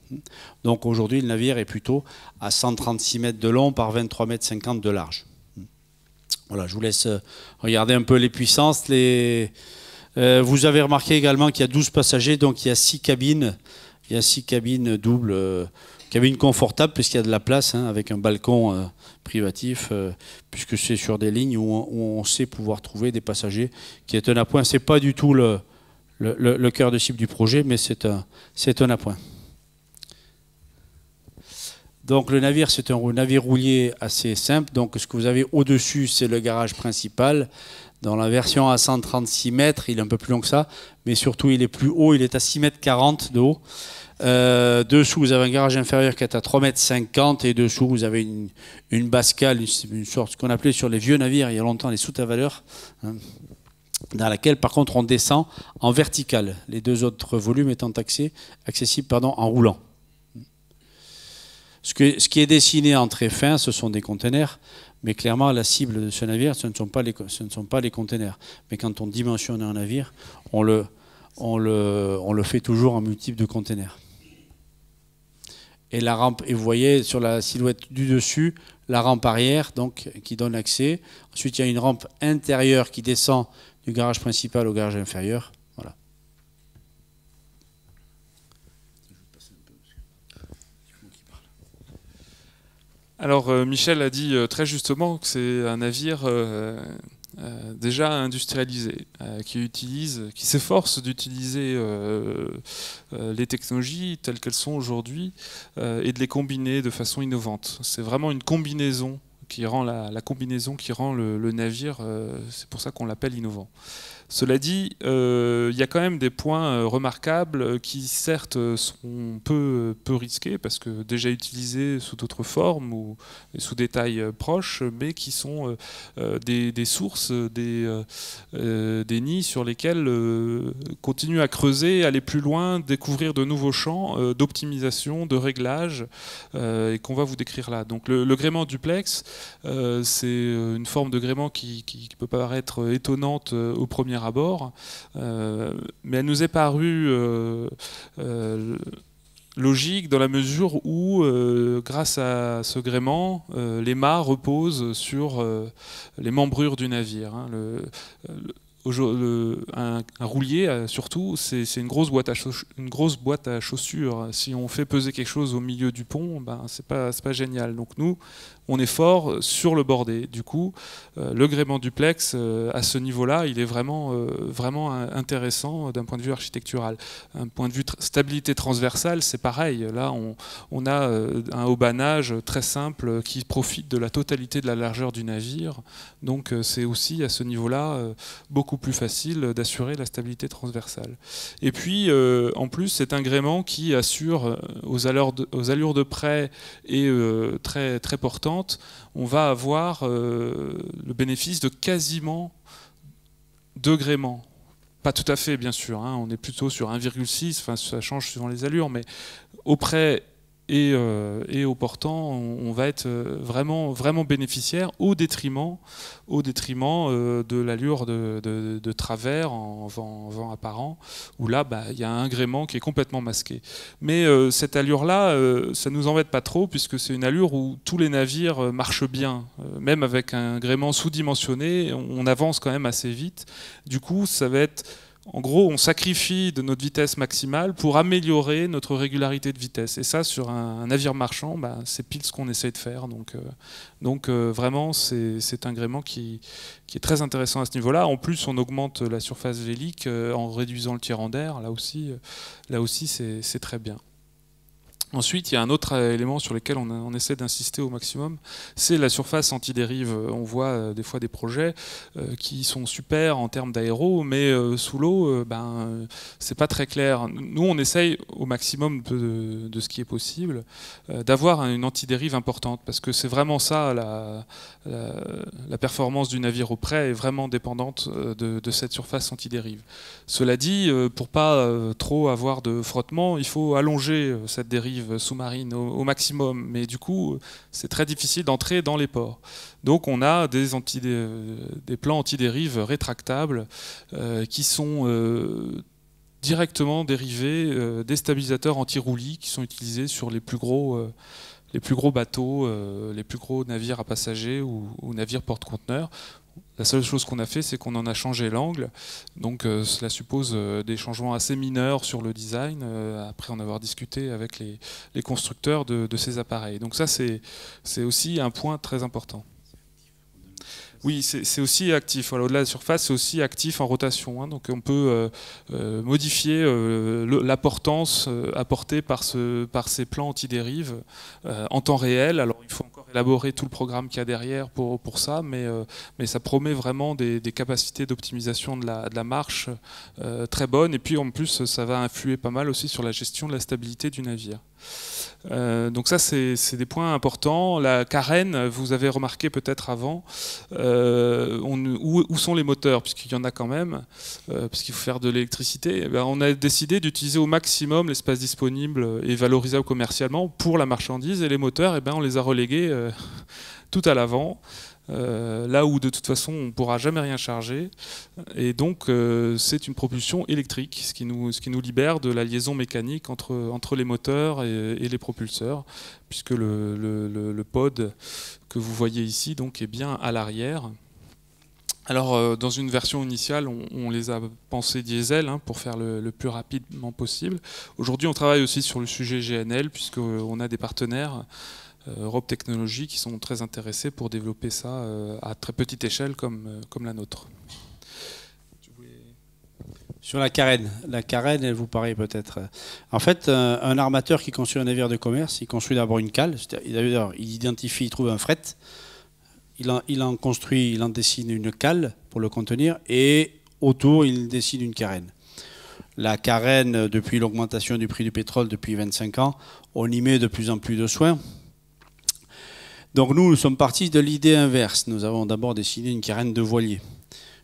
Donc aujourd'hui, le navire est plutôt à 136 mètres de long par 23,50 mètres de large. Voilà, je vous laisse regarder un peu les puissances. Vous avez remarqué également qu'il y a 12 passagers, donc il y a 6 cabines. Il y a 6 cabines doubles, cabines confortables puisqu'il y a de la place, hein, avec un balcon privatif, puisque c'est sur des lignes où on sait pouvoir trouver des passagers qui est un appoint. Ce n'est pas du tout le cœur de cible du projet, mais c'est un appoint. Donc le navire, c'est un navire roulier assez simple. Donc ce que vous avez au-dessus, c'est le garage principal. Dans la version à 136 mètres, il est un peu plus long que ça, mais surtout il est plus haut, il est à 6,40 m de haut. Dessous, vous avez un garage inférieur qui est à 3,50 m et dessous, vous avez une bascale, une sorte, ce qu'on appelait sur les vieux navires, il y a longtemps, les soutes à valeur, hein, dans laquelle par contre on descend en vertical, les 2 autres volumes étant accessibles en roulant. Ce qui est dessiné en très fin, ce sont des containers, mais clairement la cible de ce navire, ce ne sont pas les containers. Mais quand on dimensionne un navire, on le fait toujours en multiple de containers. Et la rampe, et vous voyez sur la silhouette du dessus, la rampe arrière donc, qui donne accès. Ensuite, il y a une rampe intérieure qui descend du garage principal au garage inférieur. Voilà. Alors Michel a dit très justement que c'est un navire déjà industrialisé, qui s'efforce d'utiliser les technologies telles qu'elles sont aujourd'hui et de les combiner de façon innovante. C'est vraiment une combinaison qui rend la combinaison qui rend le navire, c'est pour ça qu'on l'appelle innovant. Cela dit, il y a quand même des points remarquables qui certes sont peu risqués parce que déjà utilisés sous d'autres formes ou sous des tailles proches, mais qui sont des sources, des nids sur lesquels continuer à creuser, aller plus loin, découvrir de nouveaux champs d'optimisation, de réglage, et qu'on va vous décrire là. Donc le gréement duplex, c'est une forme de gréement qui peut paraître étonnante au premier abord, mais elle nous est parue logique dans la mesure où, grâce à ce gréement, les mâts reposent sur les membrures du navire. Hein. Un roulier, surtout, c'est une grosse boîte à chaussures. Si on fait peser quelque chose au milieu du pont, ben, c'est pas génial. Donc nous, on est fort sur le bordé. Du coup, le gréement duplex, à ce niveau-là, il est vraiment intéressant d'un point de vue architectural. Un point de vue stabilité transversale, c'est pareil. Là, on a un haubanage très simple qui profite de la totalité de la largeur du navire. Donc c'est aussi à ce niveau-là beaucoup plus facile d'assurer la stabilité transversale. Et puis, en plus, c'est un gréement qui assure aux allures de près et très, très portantes, on va avoir le bénéfice de quasiment 2 gréements. Pas tout à fait, bien sûr, hein, on est plutôt sur 1,6, enfin, ça change suivant les allures, mais au près et au portant, on va être vraiment, vraiment bénéficiaire au détriment de l'allure de travers en vent apparent, où là, il y a un gréement qui est complètement masqué. Mais cette allure-là, ça ne nous embête pas trop, puisque c'est une allure où tous les navires marchent bien. Même avec un gréement sous-dimensionné, on avance quand même assez vite. Du coup, ça va être... En gros, on sacrifie de notre vitesse maximale pour améliorer notre régularité de vitesse. Et ça, sur un navire marchand, c'est pile ce qu'on essaie de faire. Donc vraiment, c'est un gréement qui est très intéressant à ce niveau-là. En plus, on augmente la surface vélique en réduisant le tirant d'air. Là aussi c'est très bien. Ensuite, il y a un autre élément sur lequel on essaie d'insister au maximum, c'est la surface anti-dérive. On voit des fois des projets qui sont super en termes d'aéro, mais sous l'eau, c'est pas très clair. Nous, on essaye au maximum de ce qui est possible d'avoir une anti-dérive importante, parce que c'est vraiment ça, la performance du navire au près est vraiment dépendante de cette surface anti-dérive. Cela dit, pour pas trop avoir de frottement, il faut allonger cette dérive sous-marine au maximum, mais du coup c'est très difficile d'entrer dans les ports. Donc on a des plans anti-dérive rétractables qui sont directement dérivés des stabilisateurs anti-roulis qui sont utilisés sur les plus gros bateaux, les plus gros navires à passagers ou navires porte-conteneurs. La seule chose qu'on a fait, c'est qu'on en a changé l'angle. Donc cela suppose des changements assez mineurs sur le design, après en avoir discuté avec les constructeurs de ces appareils. Donc ça, c'est aussi un point très important. Oui, c'est aussi actif. Voilà, au-delà de la surface, c'est aussi actif en rotation. Donc on peut modifier la portance apportée par ces plans anti-dérive en temps réel. Alors il faut encore élaborer tout le programme qu'il y a derrière pour ça, mais ça promet vraiment des capacités d'optimisation de la marche très bonnes. Et puis en plus, ça va influer pas mal aussi sur la gestion de la stabilité du navire. Donc ça, c'est des points importants. La carène, vous avez remarqué peut-être avant, où sont les moteurs, puisqu'il y en a quand même, puisqu'il faut faire de l'électricité. On a décidé d'utiliser au maximum l'espace disponible et valorisable commercialement pour la marchandise, et les moteurs, on les a relégués tout à l'avant. Là où de toute façon on ne pourra jamais rien charger, et donc c'est une propulsion électrique, ce qui nous libère de la liaison mécanique entre les moteurs et les propulseurs, puisque le pod que vous voyez ici donc est bien à l'arrière. Alors dans une version initiale, on les a pensés diesel pour faire le plus rapidement possible. Aujourd'hui on travaille aussi sur le sujet GNL, puisqu'on a des partenaires Europe Technologies qui sont très intéressés pour développer ça à très petite échelle comme la nôtre. Sur la carène, elle vous paraît peut-être... En fait, un armateur qui construit un navire de commerce, il construit d'abord une cale, il identifie, il trouve un fret, il en dessine une cale pour le contenir, et autour, il dessine une carène. La carène, depuis l'augmentation du prix du pétrole depuis 25 ans, on y met de plus en plus de soins. Donc nous sommes partis de l'idée inverse. Nous avons d'abord dessiné une carène de voilier.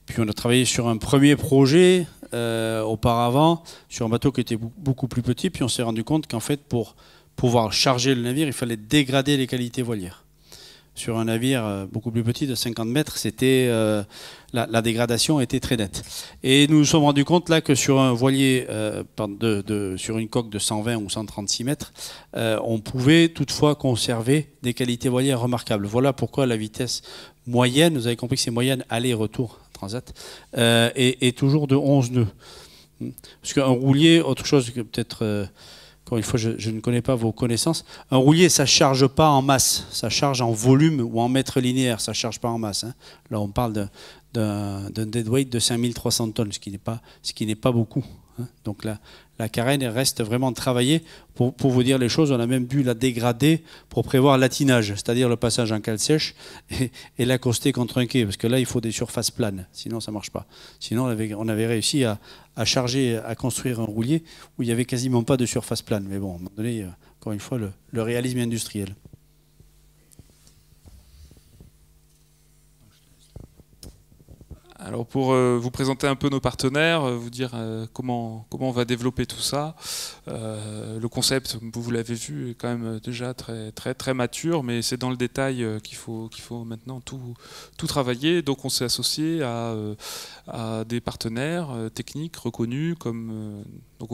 Puis on a travaillé sur un premier projet auparavant, sur un bateau qui était beaucoup plus petit. Puis on s'est rendu compte qu'en fait, pour pouvoir charger le navire, il fallait dégrader les qualités voilières. Sur un navire beaucoup plus petit de 50 mètres, la dégradation était très nette. Et nous nous sommes rendus compte là que sur un voilier, sur une coque de 120 ou 136 mètres, on pouvait toutefois conserver des qualités voilières remarquables. Voilà pourquoi la vitesse moyenne, vous avez compris que c'est moyenne aller-retour transat, est toujours de 11 nœuds. Parce qu'un roulier, autre chose que peut-être... Encore une fois, je ne connais pas vos connaissances. Un roulier, ça ne charge pas en masse, ça charge en volume ou en mètres linéaires, ça ne charge pas en masse. Là, on parle d'un deadweight de 5300 tonnes, ce qui n'est pas beaucoup. Donc la carène reste vraiment travaillée. Pour vous dire les choses, on a même dû la dégrader pour prévoir l'attinage, c'est-à-dire le passage en cale sèche et l'accoster contre un quai, parce que là, il faut des surfaces planes, sinon ça ne marche pas. Sinon, on avait réussi à charger, à construire un roulier où il n'y avait quasiment pas de surface plane. Mais bon, à un moment donné, encore une fois, le réalisme industriel. Alors pour vous présenter un peu nos partenaires, vous dire comment on va développer tout ça. Le concept, vous l'avez vu, est quand même déjà très mature, mais c'est dans le détail qu'il faut maintenant tout travailler. Donc on s'est associé à des partenaires techniques reconnus, comme donc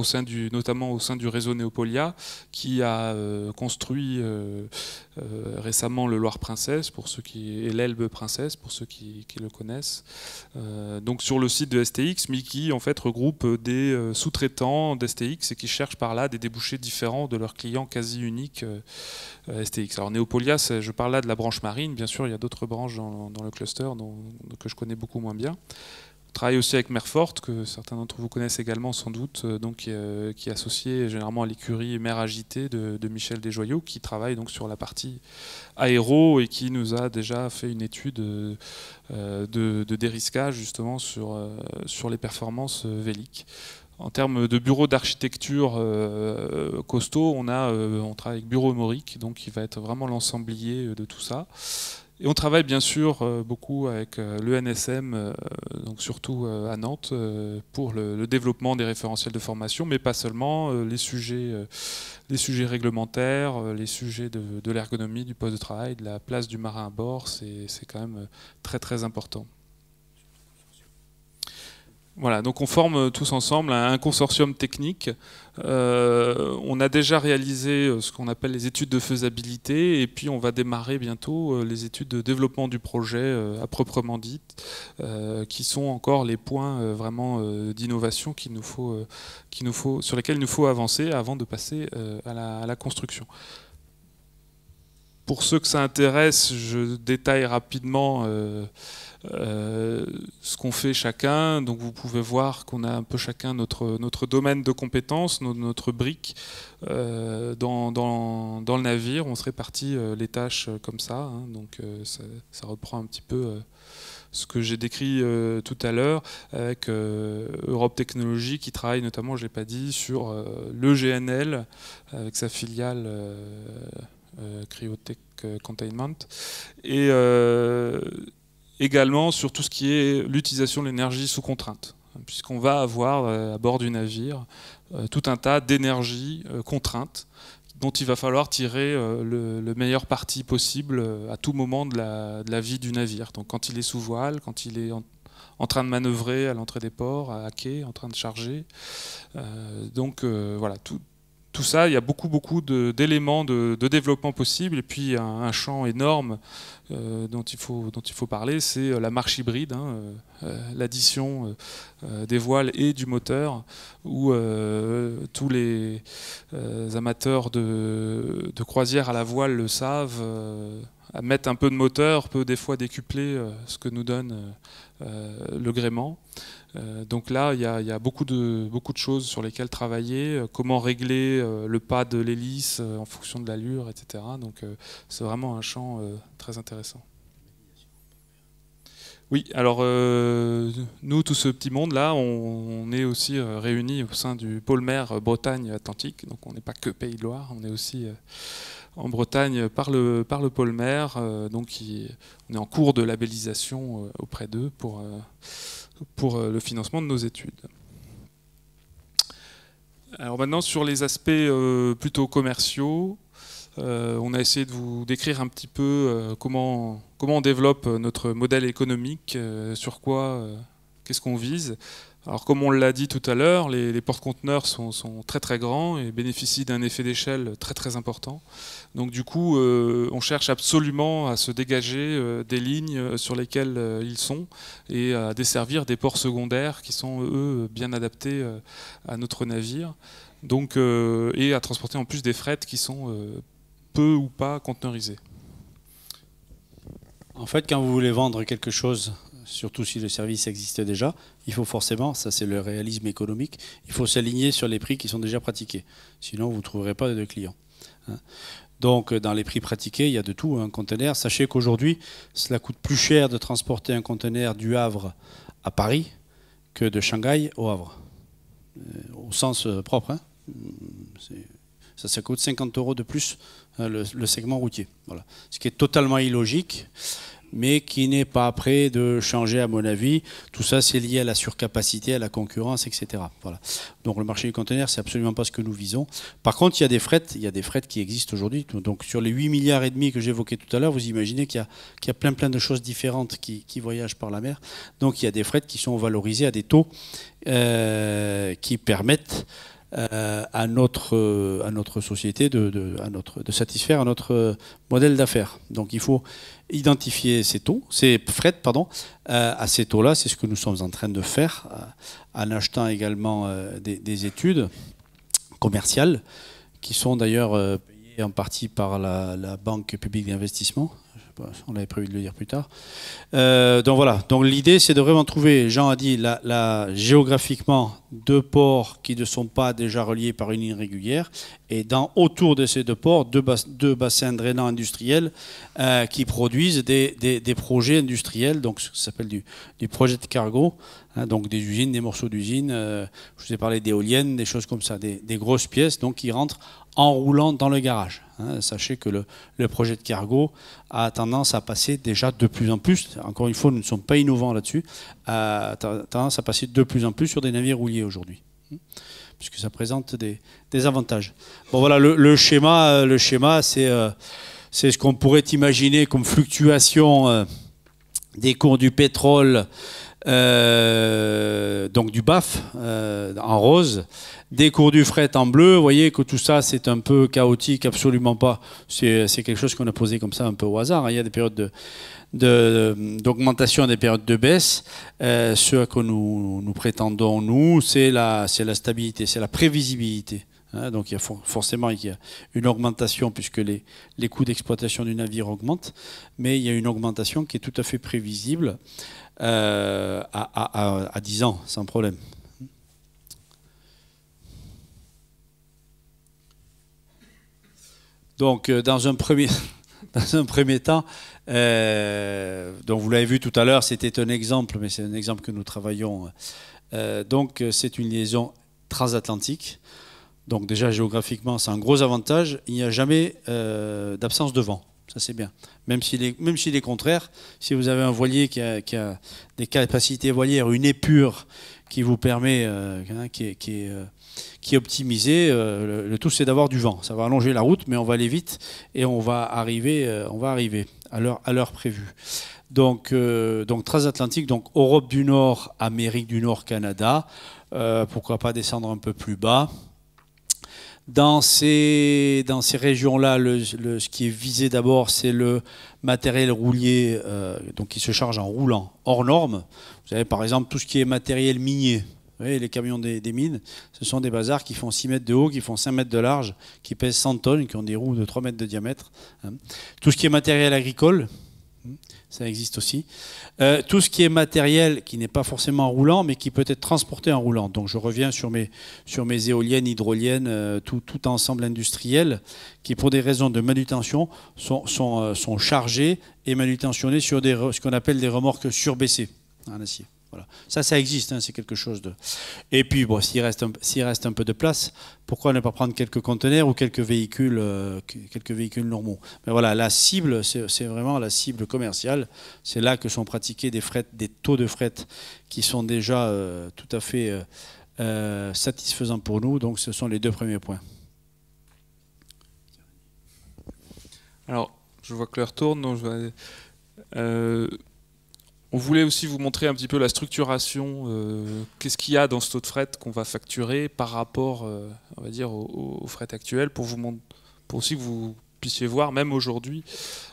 notamment au sein du réseau Neopolia, qui a construit récemment le Loire-Princesse et l'Elbe Princesse pour ceux qui le connaissent. Donc sur le site de STX, mais qui en fait regroupe des sous-traitants d'STX et qui cherchent par là des débouchés différents de leurs clients quasi uniques STX. Alors Neopolia, je parle là de la branche marine, bien sûr il y a d'autres branches dans le cluster que je connais beaucoup moins bien. On travaille aussi avec Merforte, que certains d'entre vous connaissent également sans doute, donc, qui est associé généralement à l'écurie Mer Agitée de Michel Desjoyaux, qui travaille donc sur la partie aéro et qui nous a déjà fait une étude de dérisquage justement sur les performances véliques. En termes de bureau d'architecture costaud, on travaille avec Bureau Mauric, donc qui va être vraiment l'ensemblier de tout ça. Et on travaille bien sûr beaucoup avec l'ENSM, donc surtout à Nantes, pour le développement des référentiels de formation, mais pas seulement, les sujets réglementaires, les sujets de l'ergonomie du poste de travail, de la place du marin à bord, c'est quand même très important. Voilà, donc on forme tous ensemble un consortium technique. On a déjà réalisé ce qu'on appelle les études de faisabilité et puis on va démarrer bientôt les études de développement du projet à proprement dit, qui sont encore les points vraiment d'innovation sur lesquels il nous faut avancer avant de passer à la construction. Pour ceux que ça intéresse, je détaille rapidement ce qu'on fait chacun. Donc vous pouvez voir qu'on a un peu chacun notre domaine de compétences, notre brique dans le navire. On se répartit les tâches comme ça, hein, donc ça reprend un petit peu ce que j'ai décrit tout à l'heure avec Europe Technologies qui travaille notamment, je ne l'ai pas dit, sur le GNL avec sa filiale Cryotech Containment et également sur tout ce qui est l'utilisation de l'énergie sous contrainte, puisqu'on va avoir à bord du navire tout un tas d'énergie contrainte dont il va falloir tirer le meilleur parti possible à tout moment de la vie du navire. Donc quand il est sous voile, quand il est en train de manœuvrer à l'entrée des ports, à quai, en train de charger. Voilà, tout ça, il y a beaucoup d'éléments de développement possibles. Et puis un champ énorme dont il faut parler, c'est la marche hybride, hein, l'addition des voiles et du moteur, où tous les amateurs de croisière à la voile le savent. Mettre un peu de moteur peut des fois décupler ce que nous donne le gréement. Donc là, il y a beaucoup de choses sur lesquelles travailler, comment régler le pas de l'hélice en fonction de l'allure, etc. Donc c'est vraiment un champ très intéressant. Oui, alors nous, tout ce petit monde-là, on est aussi réunis au sein du pôle mer Bretagne-Atlantique. Donc on n'est pas que Pays de Loire, on est aussi en Bretagne par le pôle mer. Donc on est en cours de labellisation auprès d'eux pour le financement de nos études. Alors maintenant, sur les aspects plutôt commerciaux, on a essayé de vous décrire un petit peu comment on développe notre modèle économique, sur quoi, qu'est-ce qu'on vise. Alors comme on l'a dit tout à l'heure, les porte-conteneurs sont très grands et bénéficient d'un effet d'échelle très important. Donc du coup, on cherche absolument à se dégager des lignes sur lesquelles ils sont et à desservir des ports secondaires qui sont, eux, bien adaptés à notre navire. Donc, et à transporter en plus des frettes qui sont peu ou pas conteneurisées. En fait, quand vous voulez vendre quelque chose, surtout si le service existe déjà, il faut forcément, ça c'est le réalisme économique, il faut s'aligner sur les prix qui sont déjà pratiqués. Sinon, vous ne trouverez pas de clients. Donc, dans les prix pratiqués, il y a de tout. Un conteneur, sachez qu'aujourd'hui, cela coûte plus cher de transporter un conteneur du Havre à Paris que de Shanghai au Havre. Au sens propre. Hein. Ça coûte 50 € de plus le segment routier. Voilà. Ce qui est totalement illogique. mais qui n'est pas prêt de changer à mon avis. Tout ça, c'est lié à la surcapacité, à la concurrence, etc. Voilà. Donc le marché du conteneur, c'est absolument pas ce que nous visons. Par contre, il y a des frais qui existent aujourd'hui. Donc sur les 8,5 milliards que j'évoquais tout à l'heure, vous imaginez qu'il y a plein de choses différentes qui voyagent par la mer. Donc il y a des frais qui sont valorisés à des taux qui permettent à notre société de satisfaire à notre modèle d'affaires. Donc il faut identifier ces frais, à ces taux-là. C'est ce que nous sommes en train de faire en achetant également des études commerciales qui sont d'ailleurs payées en partie par la Banque publique d'investissement. On avait prévu de le dire plus tard. Donc voilà. Donc l'idée, c'est de vraiment trouver, Jean a dit, géographiquement, deux ports qui ne sont pas déjà reliés par une ligne régulière, et autour de ces deux ports, deux bassins drainants industriels qui produisent des projets industriels, donc ce qui s'appelle du projet de cargo, hein, donc des usines, des morceaux d'usines. Je vous ai parlé d'éoliennes, des choses comme ça, des grosses pièces, donc qui rentrent en roulant dans le garage. Hein. Sachez que le projet de cargo a tendance à passer déjà de plus en plus, encore une fois, nous ne sommes pas innovants là-dessus, a tendance à passer de plus en plus sur des navires rouliers aujourd'hui, puisque ça présente des avantages. Bon voilà, le schéma c'est ce qu'on pourrait imaginer comme fluctuation des cours du pétrole, donc du BAF en rose, des cours du fret en bleu. Vous voyez que tout ça c'est un peu chaotique, absolument pas. C'est quelque chose qu'on a posé comme ça un peu au hasard. Il y a des périodes d'augmentation, des périodes de baisse. Ce à quoi nous prétendons, nous, c'est la stabilité, c'est la prévisibilité. Donc il y a forcément une augmentation puisque les coûts d'exploitation du navire augmentent, mais il y a une augmentation qui est tout à fait prévisible à 10 ans, sans problème. Donc dans un premier temps, donc vous l'avez vu tout à l'heure, c'était un exemple, mais c'est un exemple que nous travaillons. Donc c'est une liaison transatlantique. Donc déjà géographiquement, c'est un gros avantage. Il n'y a jamais d'absence de vent. Ça c'est bien. Même s'il est contraire, si vous avez un voilier qui a des capacités voilières, une épure qui vous permet, qui est optimisée, le tout c'est d'avoir du vent. Ça va allonger la route, mais on va aller vite et on va arriver à l'heure prévue. Donc transatlantique, donc Europe du Nord, Amérique du Nord, Canada. Pourquoi pas descendre un peu plus bas. Dans ces régions-là, ce qui est visé d'abord, c'est le matériel roulier, donc qui se charge en roulant hors norme. Vous avez par exemple tout ce qui est matériel minier. Vous voyez, les camions des mines, ce sont des bazars qui font 6 mètres de haut, qui font 5 mètres de large, qui pèsent 100 tonnes, qui ont des roues de 3 mètres de diamètre. Tout ce qui est matériel agricole, ça existe aussi. Tout ce qui est matériel qui n'est pas forcément roulant, mais qui peut être transporté en roulant. Donc je reviens sur mes éoliennes, hydroliennes, tout ensemble industriel, qui pour des raisons de manutention sont chargés et manutentionnés sur ce qu'on appelle des remorques surbaissées en acier. Voilà. Ça existe, hein, c'est quelque chose de... Et puis, bon, s'il reste un peu de place, pourquoi ne pas prendre quelques conteneurs ou quelques véhicules normaux? Mais voilà, la cible, c'est vraiment la cible commerciale. C'est là que sont pratiqués des taux de fret qui sont déjà tout à fait satisfaisants pour nous. Donc, ce sont les deux premiers points. Alors, je vois que l'heure tourne, donc je vais... On voulait aussi vous montrer un petit peu la structuration, qu'est-ce qu'il y a dans ce taux de fret qu'on va facturer par rapport, on va dire, au fret actuel, pour aussi que vous puissiez voir, même aujourd'hui,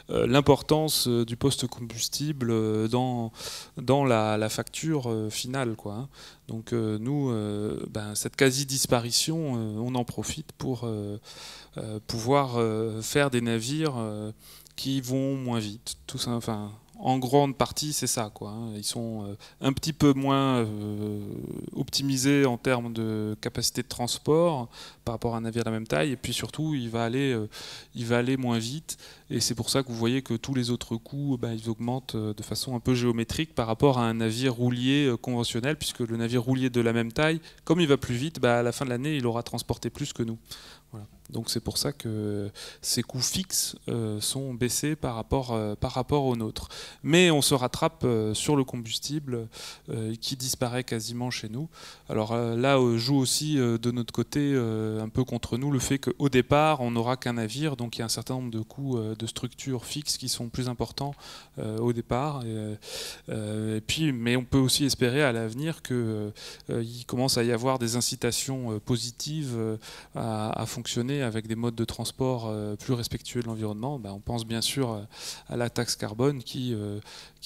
l'importance du poste combustible dans la facture finale, quoi, hein. Donc nous, cette quasi-disparition, on en profite pour pouvoir faire des navires qui vont moins vite, tout ça, enfin... En grande partie, c'est ça, quoi. Ils sont un petit peu moins optimisés en termes de capacité de transport par rapport à un navire de la même taille. Et puis surtout, il va aller moins vite. Et c'est pour ça que vous voyez que tous les autres coûts, ils augmentent de façon un peu géométrique par rapport à un navire roulier conventionnel, puisque le navire roulier de la même taille, comme il va plus vite, à la fin de l'année, il aura transporté plus que nous. Voilà. Donc c'est pour ça que ces coûts fixes sont baissés par rapport aux nôtres. Mais on se rattrape sur le combustible qui disparaît quasiment chez nous. Alors là joue aussi de notre côté un peu contre nous le fait qu'au départ on n'aura qu'un navire, donc il y a un certain nombre de coûts de structure fixes qui sont plus importants au départ. Mais on peut aussi espérer à l'avenir qu'il commence à y avoir des incitations positives à fonctionner avec des modes de transport plus respectueux de l'environnement. On pense bien sûr à la taxe carbone qui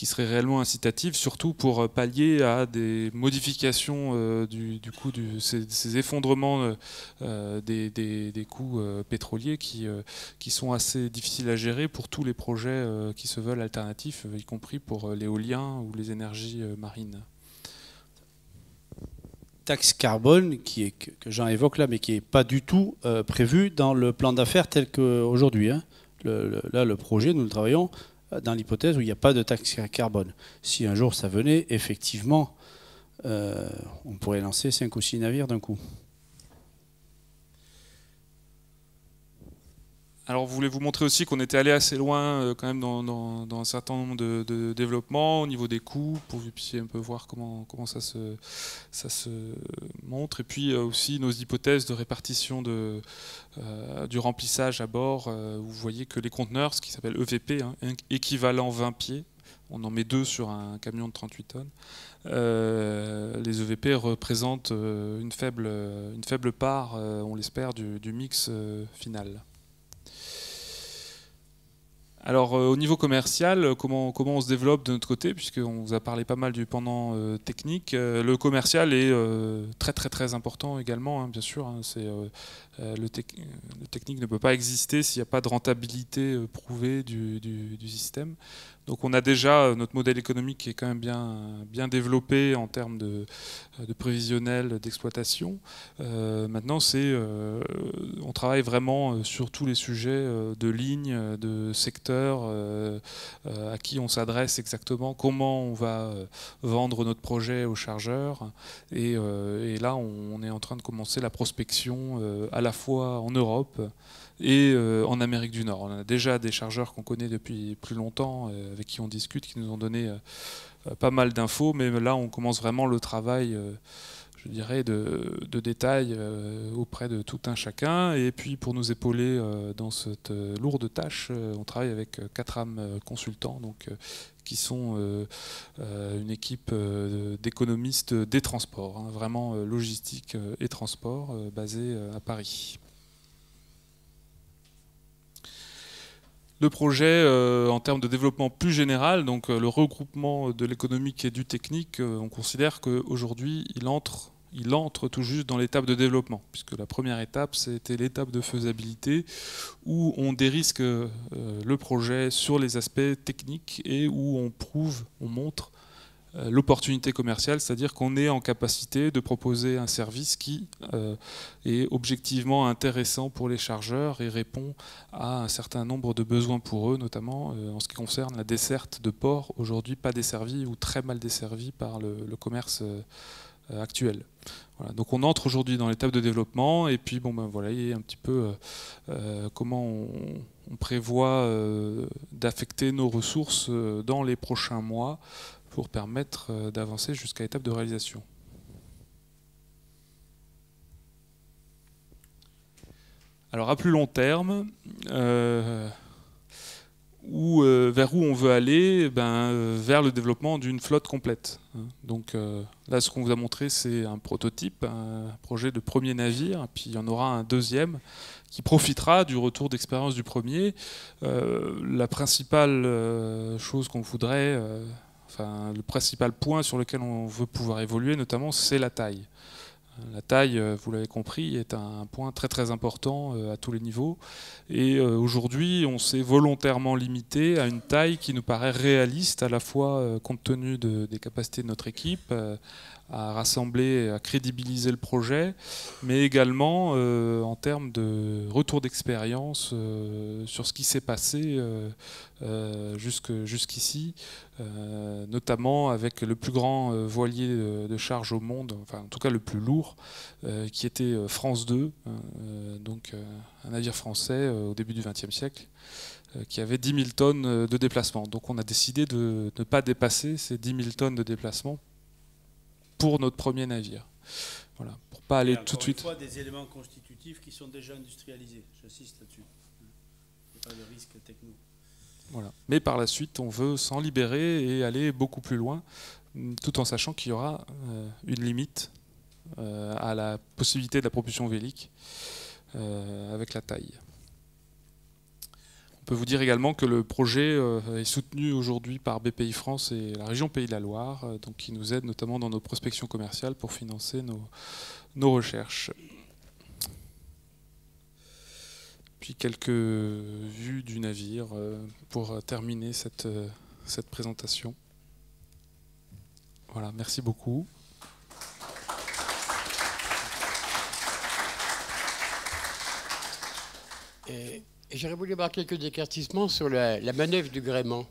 serait réellement incitative, surtout pour pallier à des modifications du coût ces effondrements des coûts pétroliers qui sont assez difficiles à gérer pour tous les projets qui se veulent alternatifs, y compris pour l'éolien ou les énergies marines. Taxe carbone que Jean évoque là, mais qui n'est pas du tout prévu dans le plan d'affaires tel qu'aujourd'hui. Hein. Là, le projet, nous le travaillons dans l'hypothèse où il n'y a pas de taxe carbone. Si un jour ça venait, effectivement, on pourrait lancer 5 ou 6 navires d'un coup. Alors, je voulais vous montrer aussi qu'on était allé assez loin quand même dans un certain nombre de développements au niveau des coûts, pour que vous puissiez un peu voir comment ça se montre. Et puis aussi nos hypothèses de répartition du remplissage à bord. Vous voyez que les conteneurs, ce qui s'appelle EVP, hein, équivalent 20 pieds, on en met 2 sur un camion de 38 tonnes. Les EVP représentent une faible part, on l'espère, du mix final. Alors au niveau commercial, comment on se développe de notre côté, puisqu'on vous a parlé pas mal du pendant technique. Le commercial est très important également, hein, bien sûr. Hein, le technique ne peut pas exister s'il n'y a pas de rentabilité prouvée du système. Donc on a déjà notre modèle économique qui est quand même bien développé en termes de prévisionnel, d'exploitation. Maintenant, on travaille vraiment sur tous les sujets de lignes, de secteurs, à qui on s'adresse exactement, comment on va vendre notre projet aux chargeurs. Et là, on est en train de commencer la prospection à la fois en Europe et en Amérique du Nord. On a déjà des chargeurs qu'on connaît depuis plus longtemps, avec qui on discute, qui nous ont donné pas mal d'infos, mais là on commence vraiment le travail, je dirais, de détail auprès de tout un chacun. Et puis pour nous épauler dans cette lourde tâche, on travaille avec 4 âmes consultants, donc, qui sont une équipe d'économistes des transports, hein, vraiment logistique et transport, basée à Paris. Le projet, en termes de développement plus général, donc le regroupement de l'économique et du technique, on considère qu'aujourd'hui, il entre tout juste dans l'étape de développement, puisque la première étape, c'était l'étape de faisabilité, où on dérisque le projet sur les aspects techniques et où on montre l'opportunité commerciale, c'est-à-dire qu'on est en capacité de proposer un service qui est objectivement intéressant pour les chargeurs et répond à un certain nombre de besoins pour eux, notamment en ce qui concerne la desserte de ports, aujourd'hui pas desservis ou très mal desservis par le commerce actuel. Voilà, donc on entre aujourd'hui dans l'étape de développement et puis voilà, il y a un petit peu comment on prévoit d'affecter nos ressources dans les prochains mois pour permettre d'avancer jusqu'à l'étape de réalisation. Alors à plus long terme, vers où on veut aller, vers le développement d'une flotte complète. Donc là, ce qu'on vous a montré, c'est un prototype, un projet de premier navire, puis il y en aura un deuxième qui profitera du retour d'expérience du premier. La principale chose qu'on voudrait, le principal point sur lequel on veut pouvoir évoluer, notamment, c'est la taille. La taille, vous l'avez compris, est un point très important à tous les niveaux. Et aujourd'hui, on s'est volontairement limité à une taille qui nous paraît réaliste, à la fois compte tenu des capacités de notre équipe, rassembler, à crédibiliser le projet, mais également en termes de retour d'expérience sur ce qui s'est passé jusqu'ici, notamment avec le plus grand voilier de charge au monde, enfin en tout cas le plus lourd, qui était France 2, donc un navire français au début du XXe siècle, qui avait 10 000 tonnes de déplacement. Donc on a décidé de ne pas dépasser ces 10 000 tonnes de déplacement pour notre premier navire. Voilà, pour pas aller tout de suite. Encore une fois, des éléments constitutifs qui sont déjà industrialisés. J'insiste là-dessus. Il n'y a pas de risque techno. Voilà. Mais par la suite, on veut s'en libérer et aller beaucoup plus loin, tout en sachant qu'il y aura une limite à la possibilité de la propulsion vélique avec la taille. On peut vous dire également que le projet est soutenu aujourd'hui par BPI France et la région Pays de la Loire, donc qui nous aident notamment dans nos prospections commerciales pour financer nos recherches. Puis quelques vues du navire pour terminer cette présentation. Voilà, merci beaucoup. J'aurais voulu avoir quelques éclaircissements sur la manœuvre du gréement.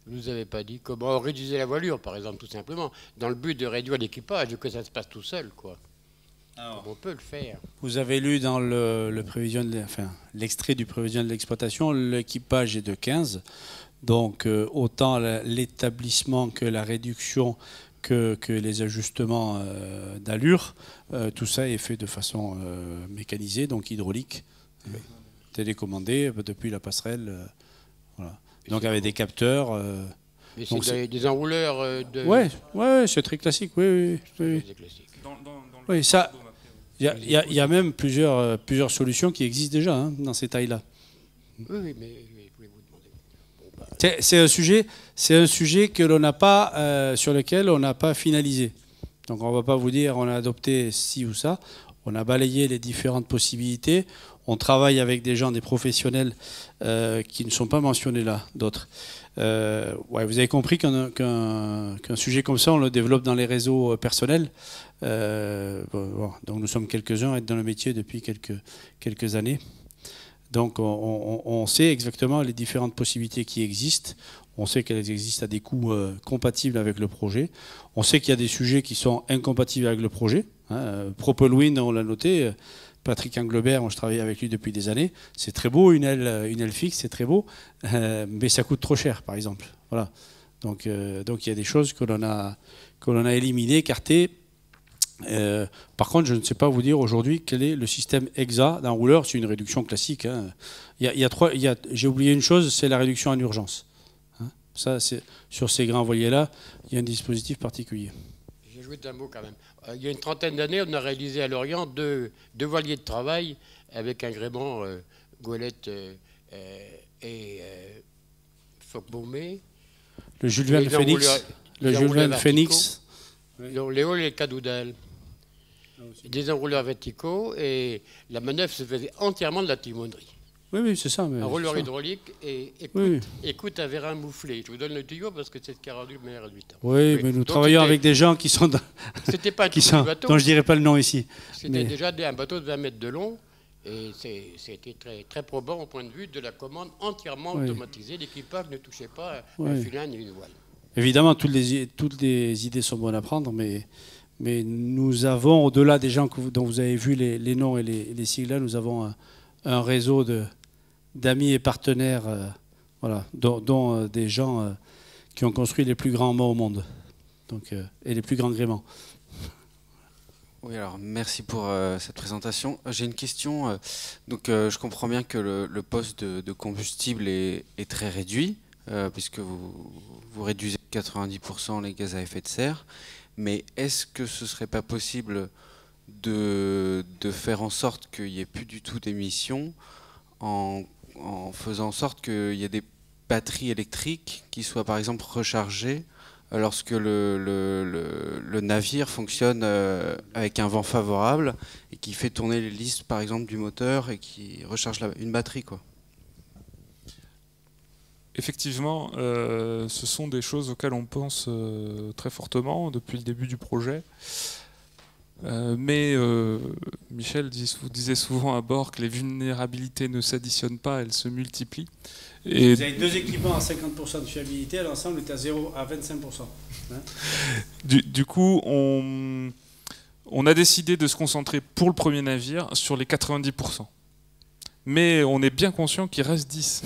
Vous ne nous avez pas dit comment on réduisait la voilure, par exemple, tout simplement, dans le but de réduire l'équipage, que ça se passe tout seul, quoi. Alors, on peut le faire. Vous avez lu dans l'extrait du prévision de l'exploitation, l'équipage est de 15. Donc autant l'établissement que la réduction que les ajustements d'allure, tout ça est fait de façon mécanisée, donc hydraulique. Oui. Télécommandé depuis la passerelle, voilà. Donc avec des capteurs. Mais c'est des enrouleurs de. Ouais, c'est très classique. Oui. Oui, ça. Il y a même plusieurs solutions qui existent déjà dans ces tailles-là. Oui, mais je voulais vous demander. C'est un sujet que l'on n'a pas, sur lequel on n'a pas finalisé. Donc on ne va pas vous dire on a adopté ci ou ça. On a balayé les différentes possibilités. On travaille avec des gens, des professionnels qui ne sont pas mentionnés là, d'autres. Vous avez compris qu'un sujet comme ça, on le développe dans les réseaux personnels. Donc nous sommes quelques-uns à être dans le métier depuis quelques années. Donc on sait exactement les différentes possibilités qui existent. On sait qu'elles existent à des coûts compatibles avec le projet. On sait qu'il y a des sujets qui sont incompatibles avec le projet. Propelwind, on l'a noté. Patrick Englebert, moi je travaille avec lui depuis des années. C'est très beau, une aile fixe, c'est très beau, mais ça coûte trop cher, par exemple. Voilà. Donc il y a des choses que l'on a éliminées, écartées. Par contre, je ne sais pas vous dire aujourd'hui quel est le système EXA d'un rouleur. C'est une réduction classique. J'ai oublié une chose, c'est la réduction en urgence. Ça, sur ces grands voiliers-là, il y a un dispositif particulier. J'ajoute un mot quand même. Il y a une trentaine d'années, on a réalisé à Lorient deux voiliers de travail avec un gréement goélette et Foc-Baumé. Le Jules Verne Phoenix. Le Jules Verne Phoenix. Les halls et les cadoudales. Des enrouleurs verticaux et la manœuvre se faisait entièrement de la timonerie. Oui, c'est ça. Mais un rouleur hydraulique et écoute un vérin mouflé. Je vous donne le tuyau parce que c'est ce qui a rendu le meilleur résultat. Oui, mais nous travaillons avec des gens qui sont... C'était pas un petit bateau. dont je ne dirais pas le nom ici. C'était déjà un bateau de 20 mètres de long et c'était très, très probant au point de vue de la commande entièrement automatisée. L'équipage ne touchait pas un filin ni une voile. Évidemment, toutes les idées sont bonnes à prendre, mais nous avons, au-delà des gens dont vous avez vu les noms et les sigles, nous avons un réseau d'amis et partenaires, dont des gens qui ont construit les plus grands mâts au monde, et les plus grands gréements. Oui, alors merci pour cette présentation. J'ai une question. Je comprends bien que le poste de combustible est très réduit, puisque vous réduisez 90% les gaz à effet de serre. Mais est-ce que ce ne serait pas possible de faire en sorte qu'il n'y ait plus du tout d'émissions en faisant en sorte qu'il y ait des batteries électriques qui soient par exemple rechargées lorsque le navire fonctionne avec un vent favorable et qui fait tourner l'hélice par exemple du moteur et qui recharge une batterie, quoi. effectivement, ce sont des choses auxquelles on pense très fortement depuis le début du projet. Mais Michel vous disait souvent à bord que les vulnérabilités ne s'additionnent pas, elles se multiplient. Et vous avez 2 équipements à 50% de fiabilité, l'ensemble est à 0 à 25%. Hein, du coup, on a décidé de se concentrer pour le premier navire sur les 90%. Mais on est bien conscient qu'il reste 10.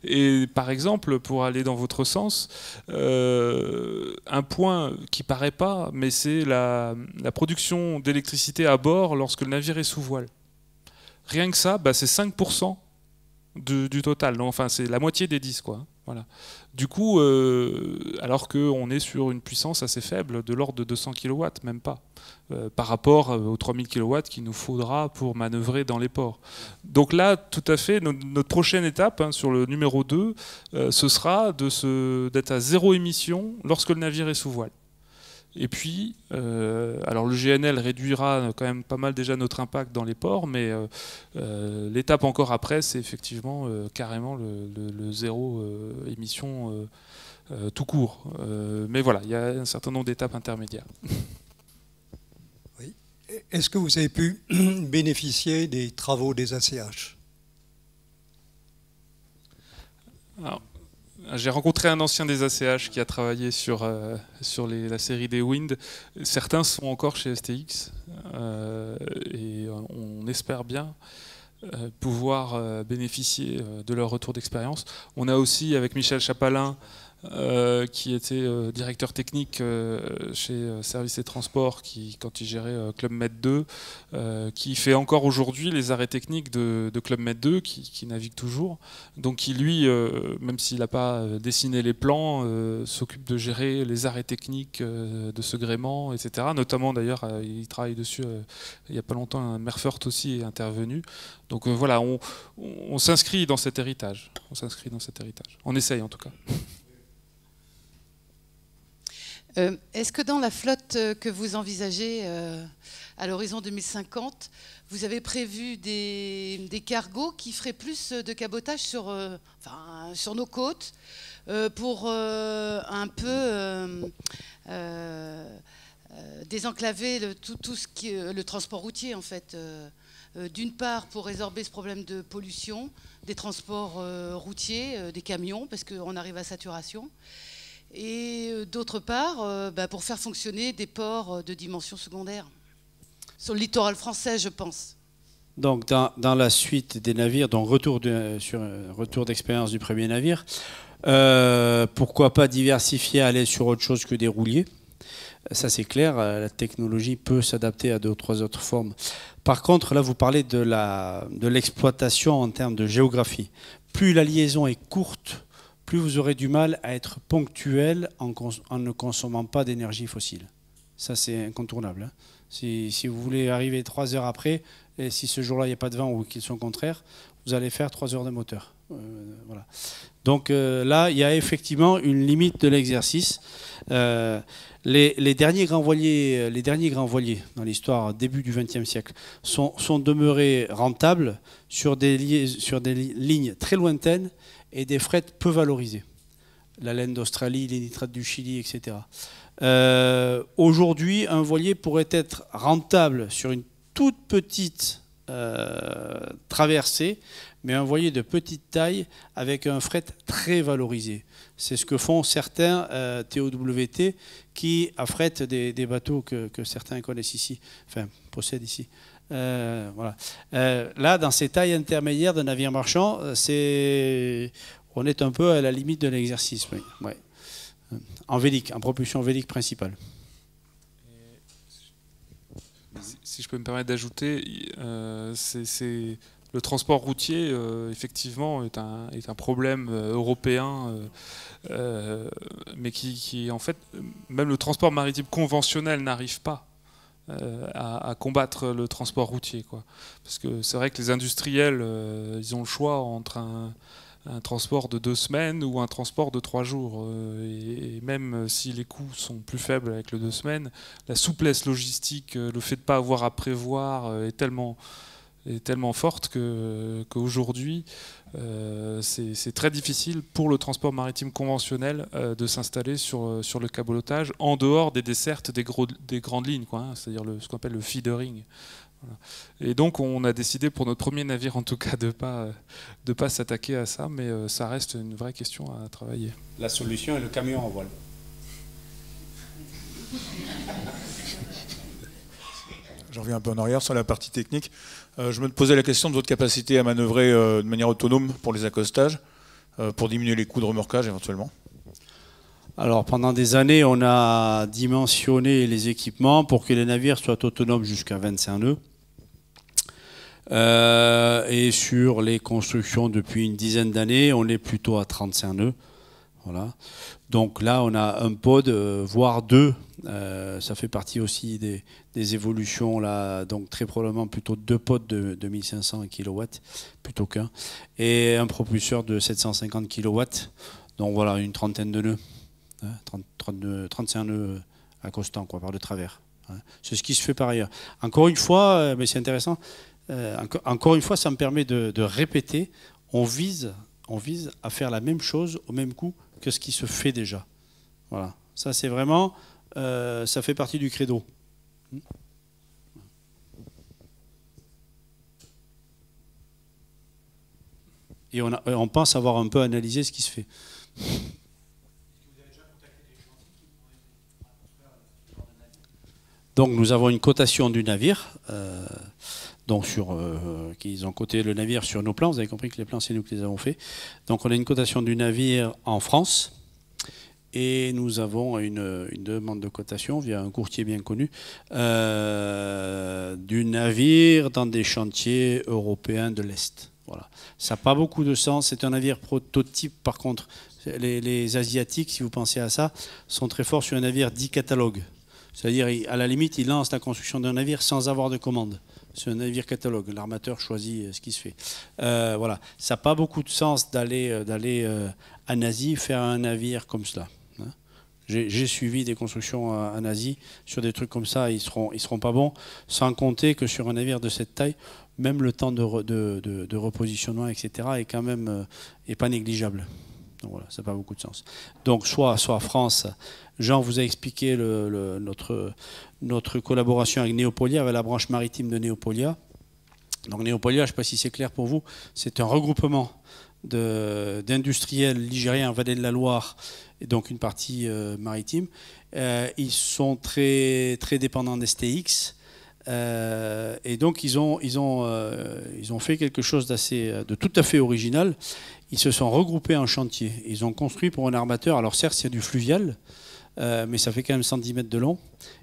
Et par exemple, pour aller dans votre sens, un point qui paraît pas, mais c'est la production d'électricité à bord lorsque le navire est sous voile. Rien que ça, c'est 5% du total. Donc, enfin, c'est la moitié des 10, quoi. Voilà. Du coup, alors qu'on est sur une puissance assez faible, de l'ordre de 200 kW, même pas, par rapport aux 3000 kW qu'il nous faudra pour manœuvrer dans les ports. Donc là, tout à fait, notre prochaine étape, sur le numéro 2, ce sera d'être à 0 émission lorsque le navire est sous voile. Et puis, alors le GNL réduira quand même pas mal déjà notre impact dans les ports, mais l'étape encore après, c'est effectivement carrément le 0 émission tout court. Mais voilà, il y a un certain nombre d'étapes intermédiaires. Oui. Est-ce que vous avez pu bénéficier des travaux des ACH? Alors, j'ai rencontré un ancien des ACH qui a travaillé sur la série des Wind. Certains sont encore chez STX et on espère bien pouvoir bénéficier de leur retour d'expérience. On a aussi, avec Michel Chapalin, qui était directeur technique chez Services et Transports, quand il gérait Club Med 2, qui fait encore aujourd'hui les arrêts techniques de Club Med 2, qui navigue toujours. Donc qui, lui, même s'il n'a pas dessiné les plans, s'occupe de gérer les arrêts techniques de ce gréement, etc. Notamment, d'ailleurs, il travaille dessus, il n'y a pas longtemps, un Merfert aussi est intervenu. Donc voilà, on s'inscrit dans cet héritage. On s'inscrit dans cet héritage. On essaye, en tout cas. Est-ce que dans la flotte que vous envisagez à l'horizon 2050, vous avez prévu des cargos qui feraient plus de cabotage sur nos côtes pour un peu désenclaver tout ce qui est le transport routier en fait, d'une part pour résorber ce problème de pollution des transports routiers, des camions, parce qu'on arrive à saturation, et d'autre part pour faire fonctionner des ports de dimension secondaire sur le littoral français, je pense. Donc dans la suite des navires, donc retour d'expérience du premier navire, pourquoi pas diversifier, aller sur autre chose que des rouliers. Ça c'est clair, la technologie peut s'adapter à 2 ou 3 autres formes. Par contre, là vous parlez de l'exploitation en termes de géographie. Plus la liaison est courte, plus vous aurez du mal à être ponctuel en ne consommant pas d'énergie fossile. Ça c'est incontournable. Hein. Si vous voulez arriver 3 heures après, et si ce jour-là il n'y a pas de vent ou qu'ils sont contraires, vous allez faire 3 heures de moteur. Voilà. Donc là, il y a effectivement une limite de l'exercice. Les derniers grands voiliers dans l'histoire, début du XXe siècle, sont demeurés rentables sur des lignes très lointaines et des frettes peu valorisées. La laine d'Australie, les nitrates du Chili, etc. Aujourd'hui, un voilier pourrait être rentable sur une toute petite traversée, mais un voilier de petite taille avec un fret très valorisé. C'est ce que font certains TOWT qui affrètent des bateaux que certains connaissent ici, enfin possèdent ici. Voilà. Là, dans ces tailles intermédiaires de navires marchands, on est un peu à la limite de l'exercice. Oui. Ouais. En vélique, en propulsion vélique principale. Si je peux me permettre d'ajouter, le transport routier, effectivement, est un problème européen, mais qui, en fait, même le transport maritime conventionnel n'arrive pas à combattre le transport routier, quoi. Parce que c'est vrai que les industriels, ils ont le choix entre un transport de 2 semaines ou un transport de 3 jours. Et même si les coûts sont plus faibles avec le 2 semaines, la souplesse logistique, le fait de ne pas avoir à prévoir est tellement est tellement forte qu'aujourd'hui, c'est très difficile pour le transport maritime conventionnel de s'installer sur le cabotage en dehors des dessertes des grandes lignes, quoi, hein, c'est-à-dire ce qu'on appelle le feedering. Voilà. Et donc on a décidé pour notre premier navire en tout cas de pas s'attaquer à ça, mais ça reste une vraie question à travailler. La solution est le camion en voile. J'en reviens un peu en arrière sur la partie technique. Je me posais la question de votre capacité à manœuvrer de manière autonome pour les accostages, pour diminuer les coûts de remorquage éventuellement. Alors pendant des années, on a dimensionné les équipements pour que les navires soient autonomes jusqu'à 25 nœuds. Et sur les constructions depuis une dizaine d'années, on est plutôt à 35 nœuds. Voilà. Donc là, on a un pod, voire deux. Ça fait partie aussi des évolutions là, donc très probablement plutôt deux pods de 1500 kW plutôt qu'un, et un propulseur de 750 kW. Donc voilà, une trentaine de nœuds, 35 nœuds accostants quoi, par le travers. C'est ce qui se fait par ailleurs. Encore une fois, mais c'est intéressant. Encore une fois, ça me permet de répéter. On vise à faire la même chose au même coût que ce qui se fait déjà. Voilà. Ça, c'est vraiment, ça fait partie du credo. Et on pense avoir un peu analysé ce qui se fait. Donc, nous avons une cotation du navire. Donc qu'ils ont coté le navire sur nos plans. Vous avez compris que les plans, c'est nous qui les avons faits. Donc on a une cotation du navire en France et nous avons une demande de cotation via un courtier bien connu du navire dans des chantiers européens de l'Est. Voilà. Ça n'a pas beaucoup de sens. C'est un navire prototype. Par contre, les Asiatiques, si vous pensez à ça, sont très forts sur un navire dit catalogue. C'est-à-dire, à la limite, ils lancent la construction d'un navire sans avoir de commande. C'est un navire catalogue. L'armateur choisit ce qui se fait. Voilà. Ça n'a pas beaucoup de sens d'aller en Asie faire un navire comme cela. Hein. J'ai suivi des constructions en Asie sur des trucs comme ça. Ils seront pas bons. Sans compter que sur un navire de cette taille, même le temps de repositionnement, etc., est quand même est pas négligeable. Donc voilà, ça n'a pas beaucoup de sens. Donc soit France. Jean vous a expliqué notre collaboration avec Neopolia, avec la branche maritime de Neopolia. Donc Neopolia, je ne sais pas si c'est clair pour vous, c'est un regroupement d'industriels ligériens en Vallée de la Loire, et donc une partie maritime. Ils sont très, très dépendants d'STX. Et donc ils ont fait quelque chose de tout à fait original. Ils se sont regroupés en chantier. Ils ont construit pour un armateur, alors certes c'est du fluvial, mais ça fait quand même 110 mètres de long.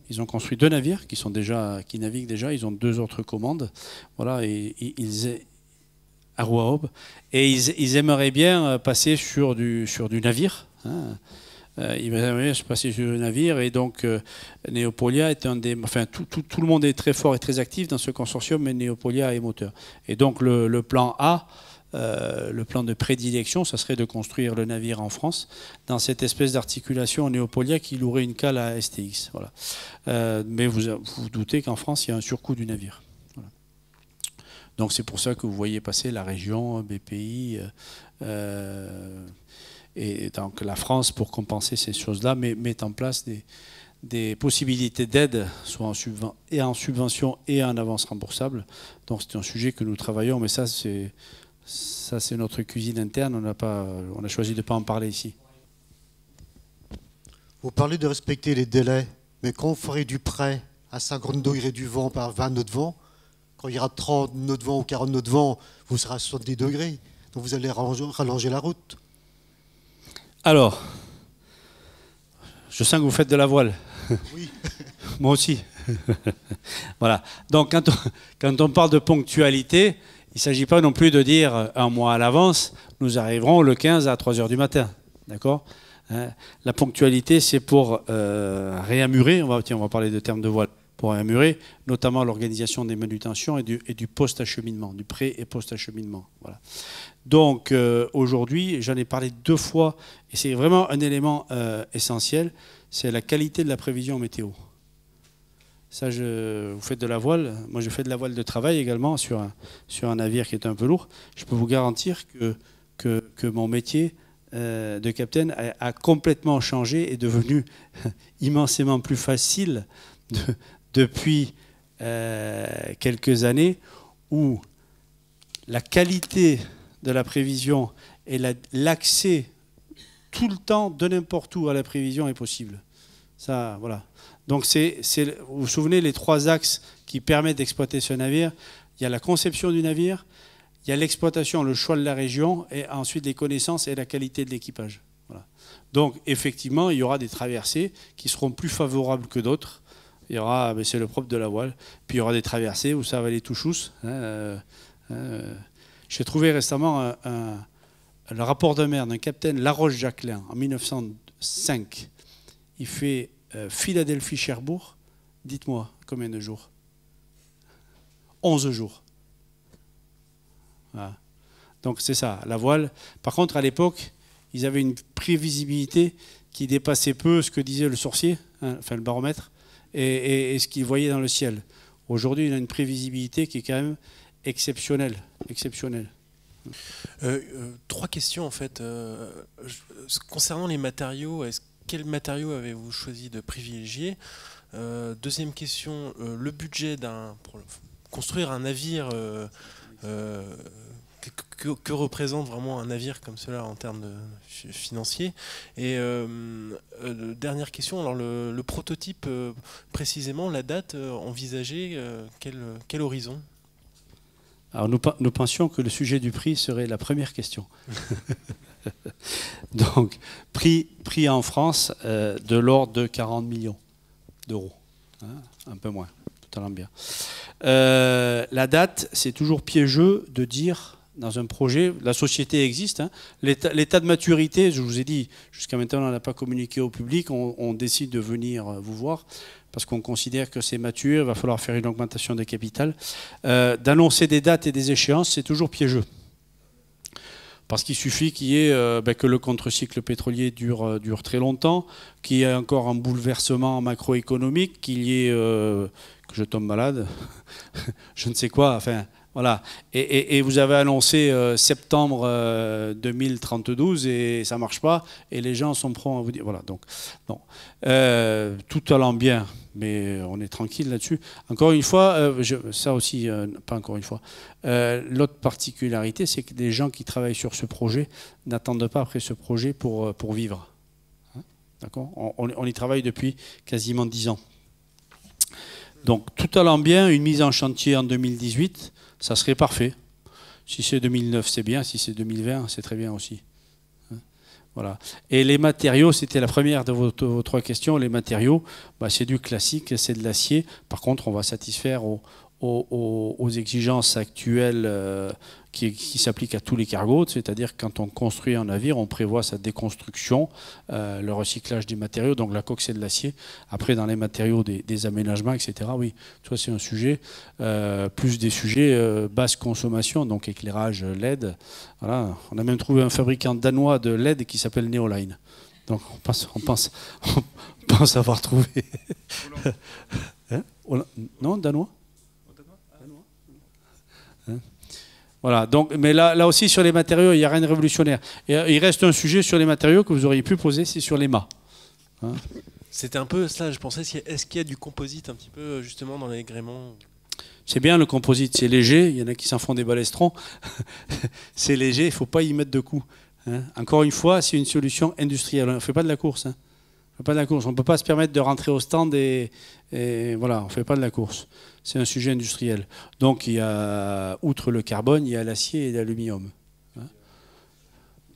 Ils ont construit deux navires qui naviguent déjà. Ils ont deux autres commandes. Voilà, et à Rouaob. Et ils aimeraient bien passer sur du navire. Hein. Ils aimeraient bien passer sur le navire. Et donc, Neopolia est un des. Enfin, tout le monde est très fort et très actif dans ce consortium, mais Neopolia est moteur. Et donc, le plan A. Le plan de prédilection, ça serait de construire le navire en France dans cette espèce d'articulation Neopolia qui louerait une cale à STX. Voilà. Mais vous doutez qu'en France, il y a un surcoût du navire. Voilà. Donc c'est pour ça que vous voyez passer la région, BPI, et donc la France, pour compenser ces choses-là, met en place des possibilités d'aide, soit en subvention et en avance remboursable. Donc c'est un sujet que nous travaillons, mais ça c'est notre cuisine interne, on a choisi de ne pas en parler ici. Vous parlez de respecter les délais, mais quand vous ferez du prêt à 50 degrés du vent par 20 nœuds de vent, quand il y aura 30 nœuds de vent ou 40 nœuds de vent, vous serez à 70 degrés. Donc vous allez rallonger la route. Alors, je sens que vous faites de la voile. Oui. Moi aussi. Voilà. Donc quand on parle de ponctualité, il ne s'agit pas non plus de dire un mois à l'avance, nous arriverons le 15 à 3 h du matin. D'accord ? La ponctualité, c'est pour réamurer, on va parler de termes de voile, pour réamurer, notamment l'organisation des manutentions et du post-acheminement, du pré- et post-acheminement. Voilà. Donc aujourd'hui, j'en ai parlé 2 fois, et c'est vraiment un élément essentiel, c'est la qualité de la prévision météo. Ça, vous faites de la voile. Moi, je fais de la voile de travail également sur un navire qui est un peu lourd. Je peux vous garantir que mon métier de capitaine a complètement changé et est devenu immensément plus facile depuis quelques années, où la qualité de la prévision et l'accès tout le temps, de n'importe où, à la prévision est possible. Ça, voilà. Donc, vous vous souvenez, les 3 axes qui permettent d'exploiter ce navire. Il y a la conception du navire, il y a l'exploitation, le choix de la région, et ensuite les connaissances et la qualité de l'équipage. Voilà. Donc, effectivement, il y aura des traversées qui seront plus favorables que d'autres. Il y aura, c'est le propre de la voile. Puis il y aura des traversées où ça va aller tout chousse. J'ai trouvé récemment le rapport de mer d'un capitaine Laroche-Jacquelin en 1905. Il fait Philadelphie-Cherbourg. Dites-moi, combien de jours? 11 jours. Voilà. Donc c'est ça, la voile. Par contre, à l'époque, ils avaient une prévisibilité qui dépassait peu ce que disait le sorcier, enfin le baromètre, et ce qu'ils voyaient dans le ciel. Aujourd'hui, il a une prévisibilité qui est quand même exceptionnelle. Exceptionnelle. 3 questions en fait. Concernant les matériaux, quels matériaux avez-vous choisi de privilégier? Deuxième question, le budget pour construire un navire, que représente vraiment un navire comme cela en termes financiers? Et dernière question, alors le prototype précisément, la date envisagée, quel horizon? Alors nous pensions que le sujet du prix serait la première question. Donc, prix en France de l'ordre de 40 millions d'euros. Un peu moins, tout allant bien. La date, c'est toujours piégeux de dire dans un projet, la société existe. L'état de maturité, je vous ai dit, jusqu'à maintenant on n'a pas communiqué au public, on décide de venir vous voir parce qu'on considère que c'est mature, il va falloir faire une augmentation des capitales. D'annoncer des dates et des échéances, c'est toujours piégeux. Parce qu'il suffit qu'il y ait que le contre-cycle pétrolier dure très longtemps, qu'il y ait encore un bouleversement macroéconomique, qu'il y ait que je tombe malade, je ne sais quoi, enfin voilà. Et vous avez annoncé septembre 2032 et ça ne marche pas, et les gens sont prêts à vous dire, voilà, donc non. Tout allant bien, mais on est tranquille là-dessus. Encore une fois, ça aussi, pas encore une fois, l'autre particularité, c'est que les gens qui travaillent sur ce projet n'attendent pas après ce projet pour vivre. Hein, d'accord ? On y travaille depuis quasiment 10 ans. Donc tout allant bien, une mise en chantier en 2018, ça serait parfait. Si c'est 2009, c'est bien. Si c'est 2020, c'est très bien aussi. Voilà. Et les matériaux, c'était la première de vos 3 questions. Les matériaux, c'est du classique, c'est de l'acier. Par contre, on va satisfaire aux exigences actuelles qui s'appliquent à tous les cargos. C'est-à-dire que quand on construit un navire, on prévoit sa déconstruction, le recyclage des matériaux. Donc la coque, c'est de l'acier. Après, dans les matériaux, des aménagements, etc. Oui, ça c'est un sujet. Plus des sujets basse consommation, donc éclairage LED. Voilà. On a même trouvé un fabricant danois de LED qui s'appelle Neoline. Donc on pense avoir trouvé. Hein? Non, danois? Voilà, donc, mais là aussi sur les matériaux, il n'y a rien de révolutionnaire. Et il reste un sujet sur les matériaux que vous auriez pu poser, c'est sur les mâts. Hein? C'était un peu cela, je pensais, est-ce qu'il y a du composite un petit peu justement dans les gréements? C'est bien le composite, c'est léger, il y en a qui s'en font des balestrons. C'est léger, il ne faut pas y mettre de coups. Hein? Encore une fois, c'est une solution industrielle, on ne fait pas de la course. Hein? On ne peut pas se permettre de rentrer au stand et voilà, on ne fait pas de la course. C'est un sujet industriel. Donc, il y a, outre le carbone, il y a l'acier et l'aluminium. Hein?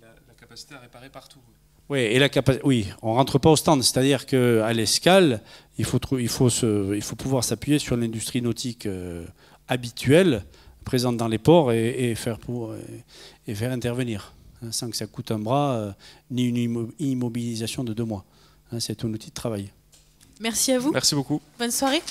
La capacité à réparer partout. Oui, et oui, on ne rentre pas au stand. C'est-à-dire qu'à l'escale, il faut pouvoir s'appuyer sur l'industrie nautique habituelle, présente dans les ports, et faire intervenir, hein, sans que ça coûte un bras, ni une immobilisation de 2 mois. Hein, c'est un outil de travail. Merci à vous. Merci beaucoup. Bonne soirée.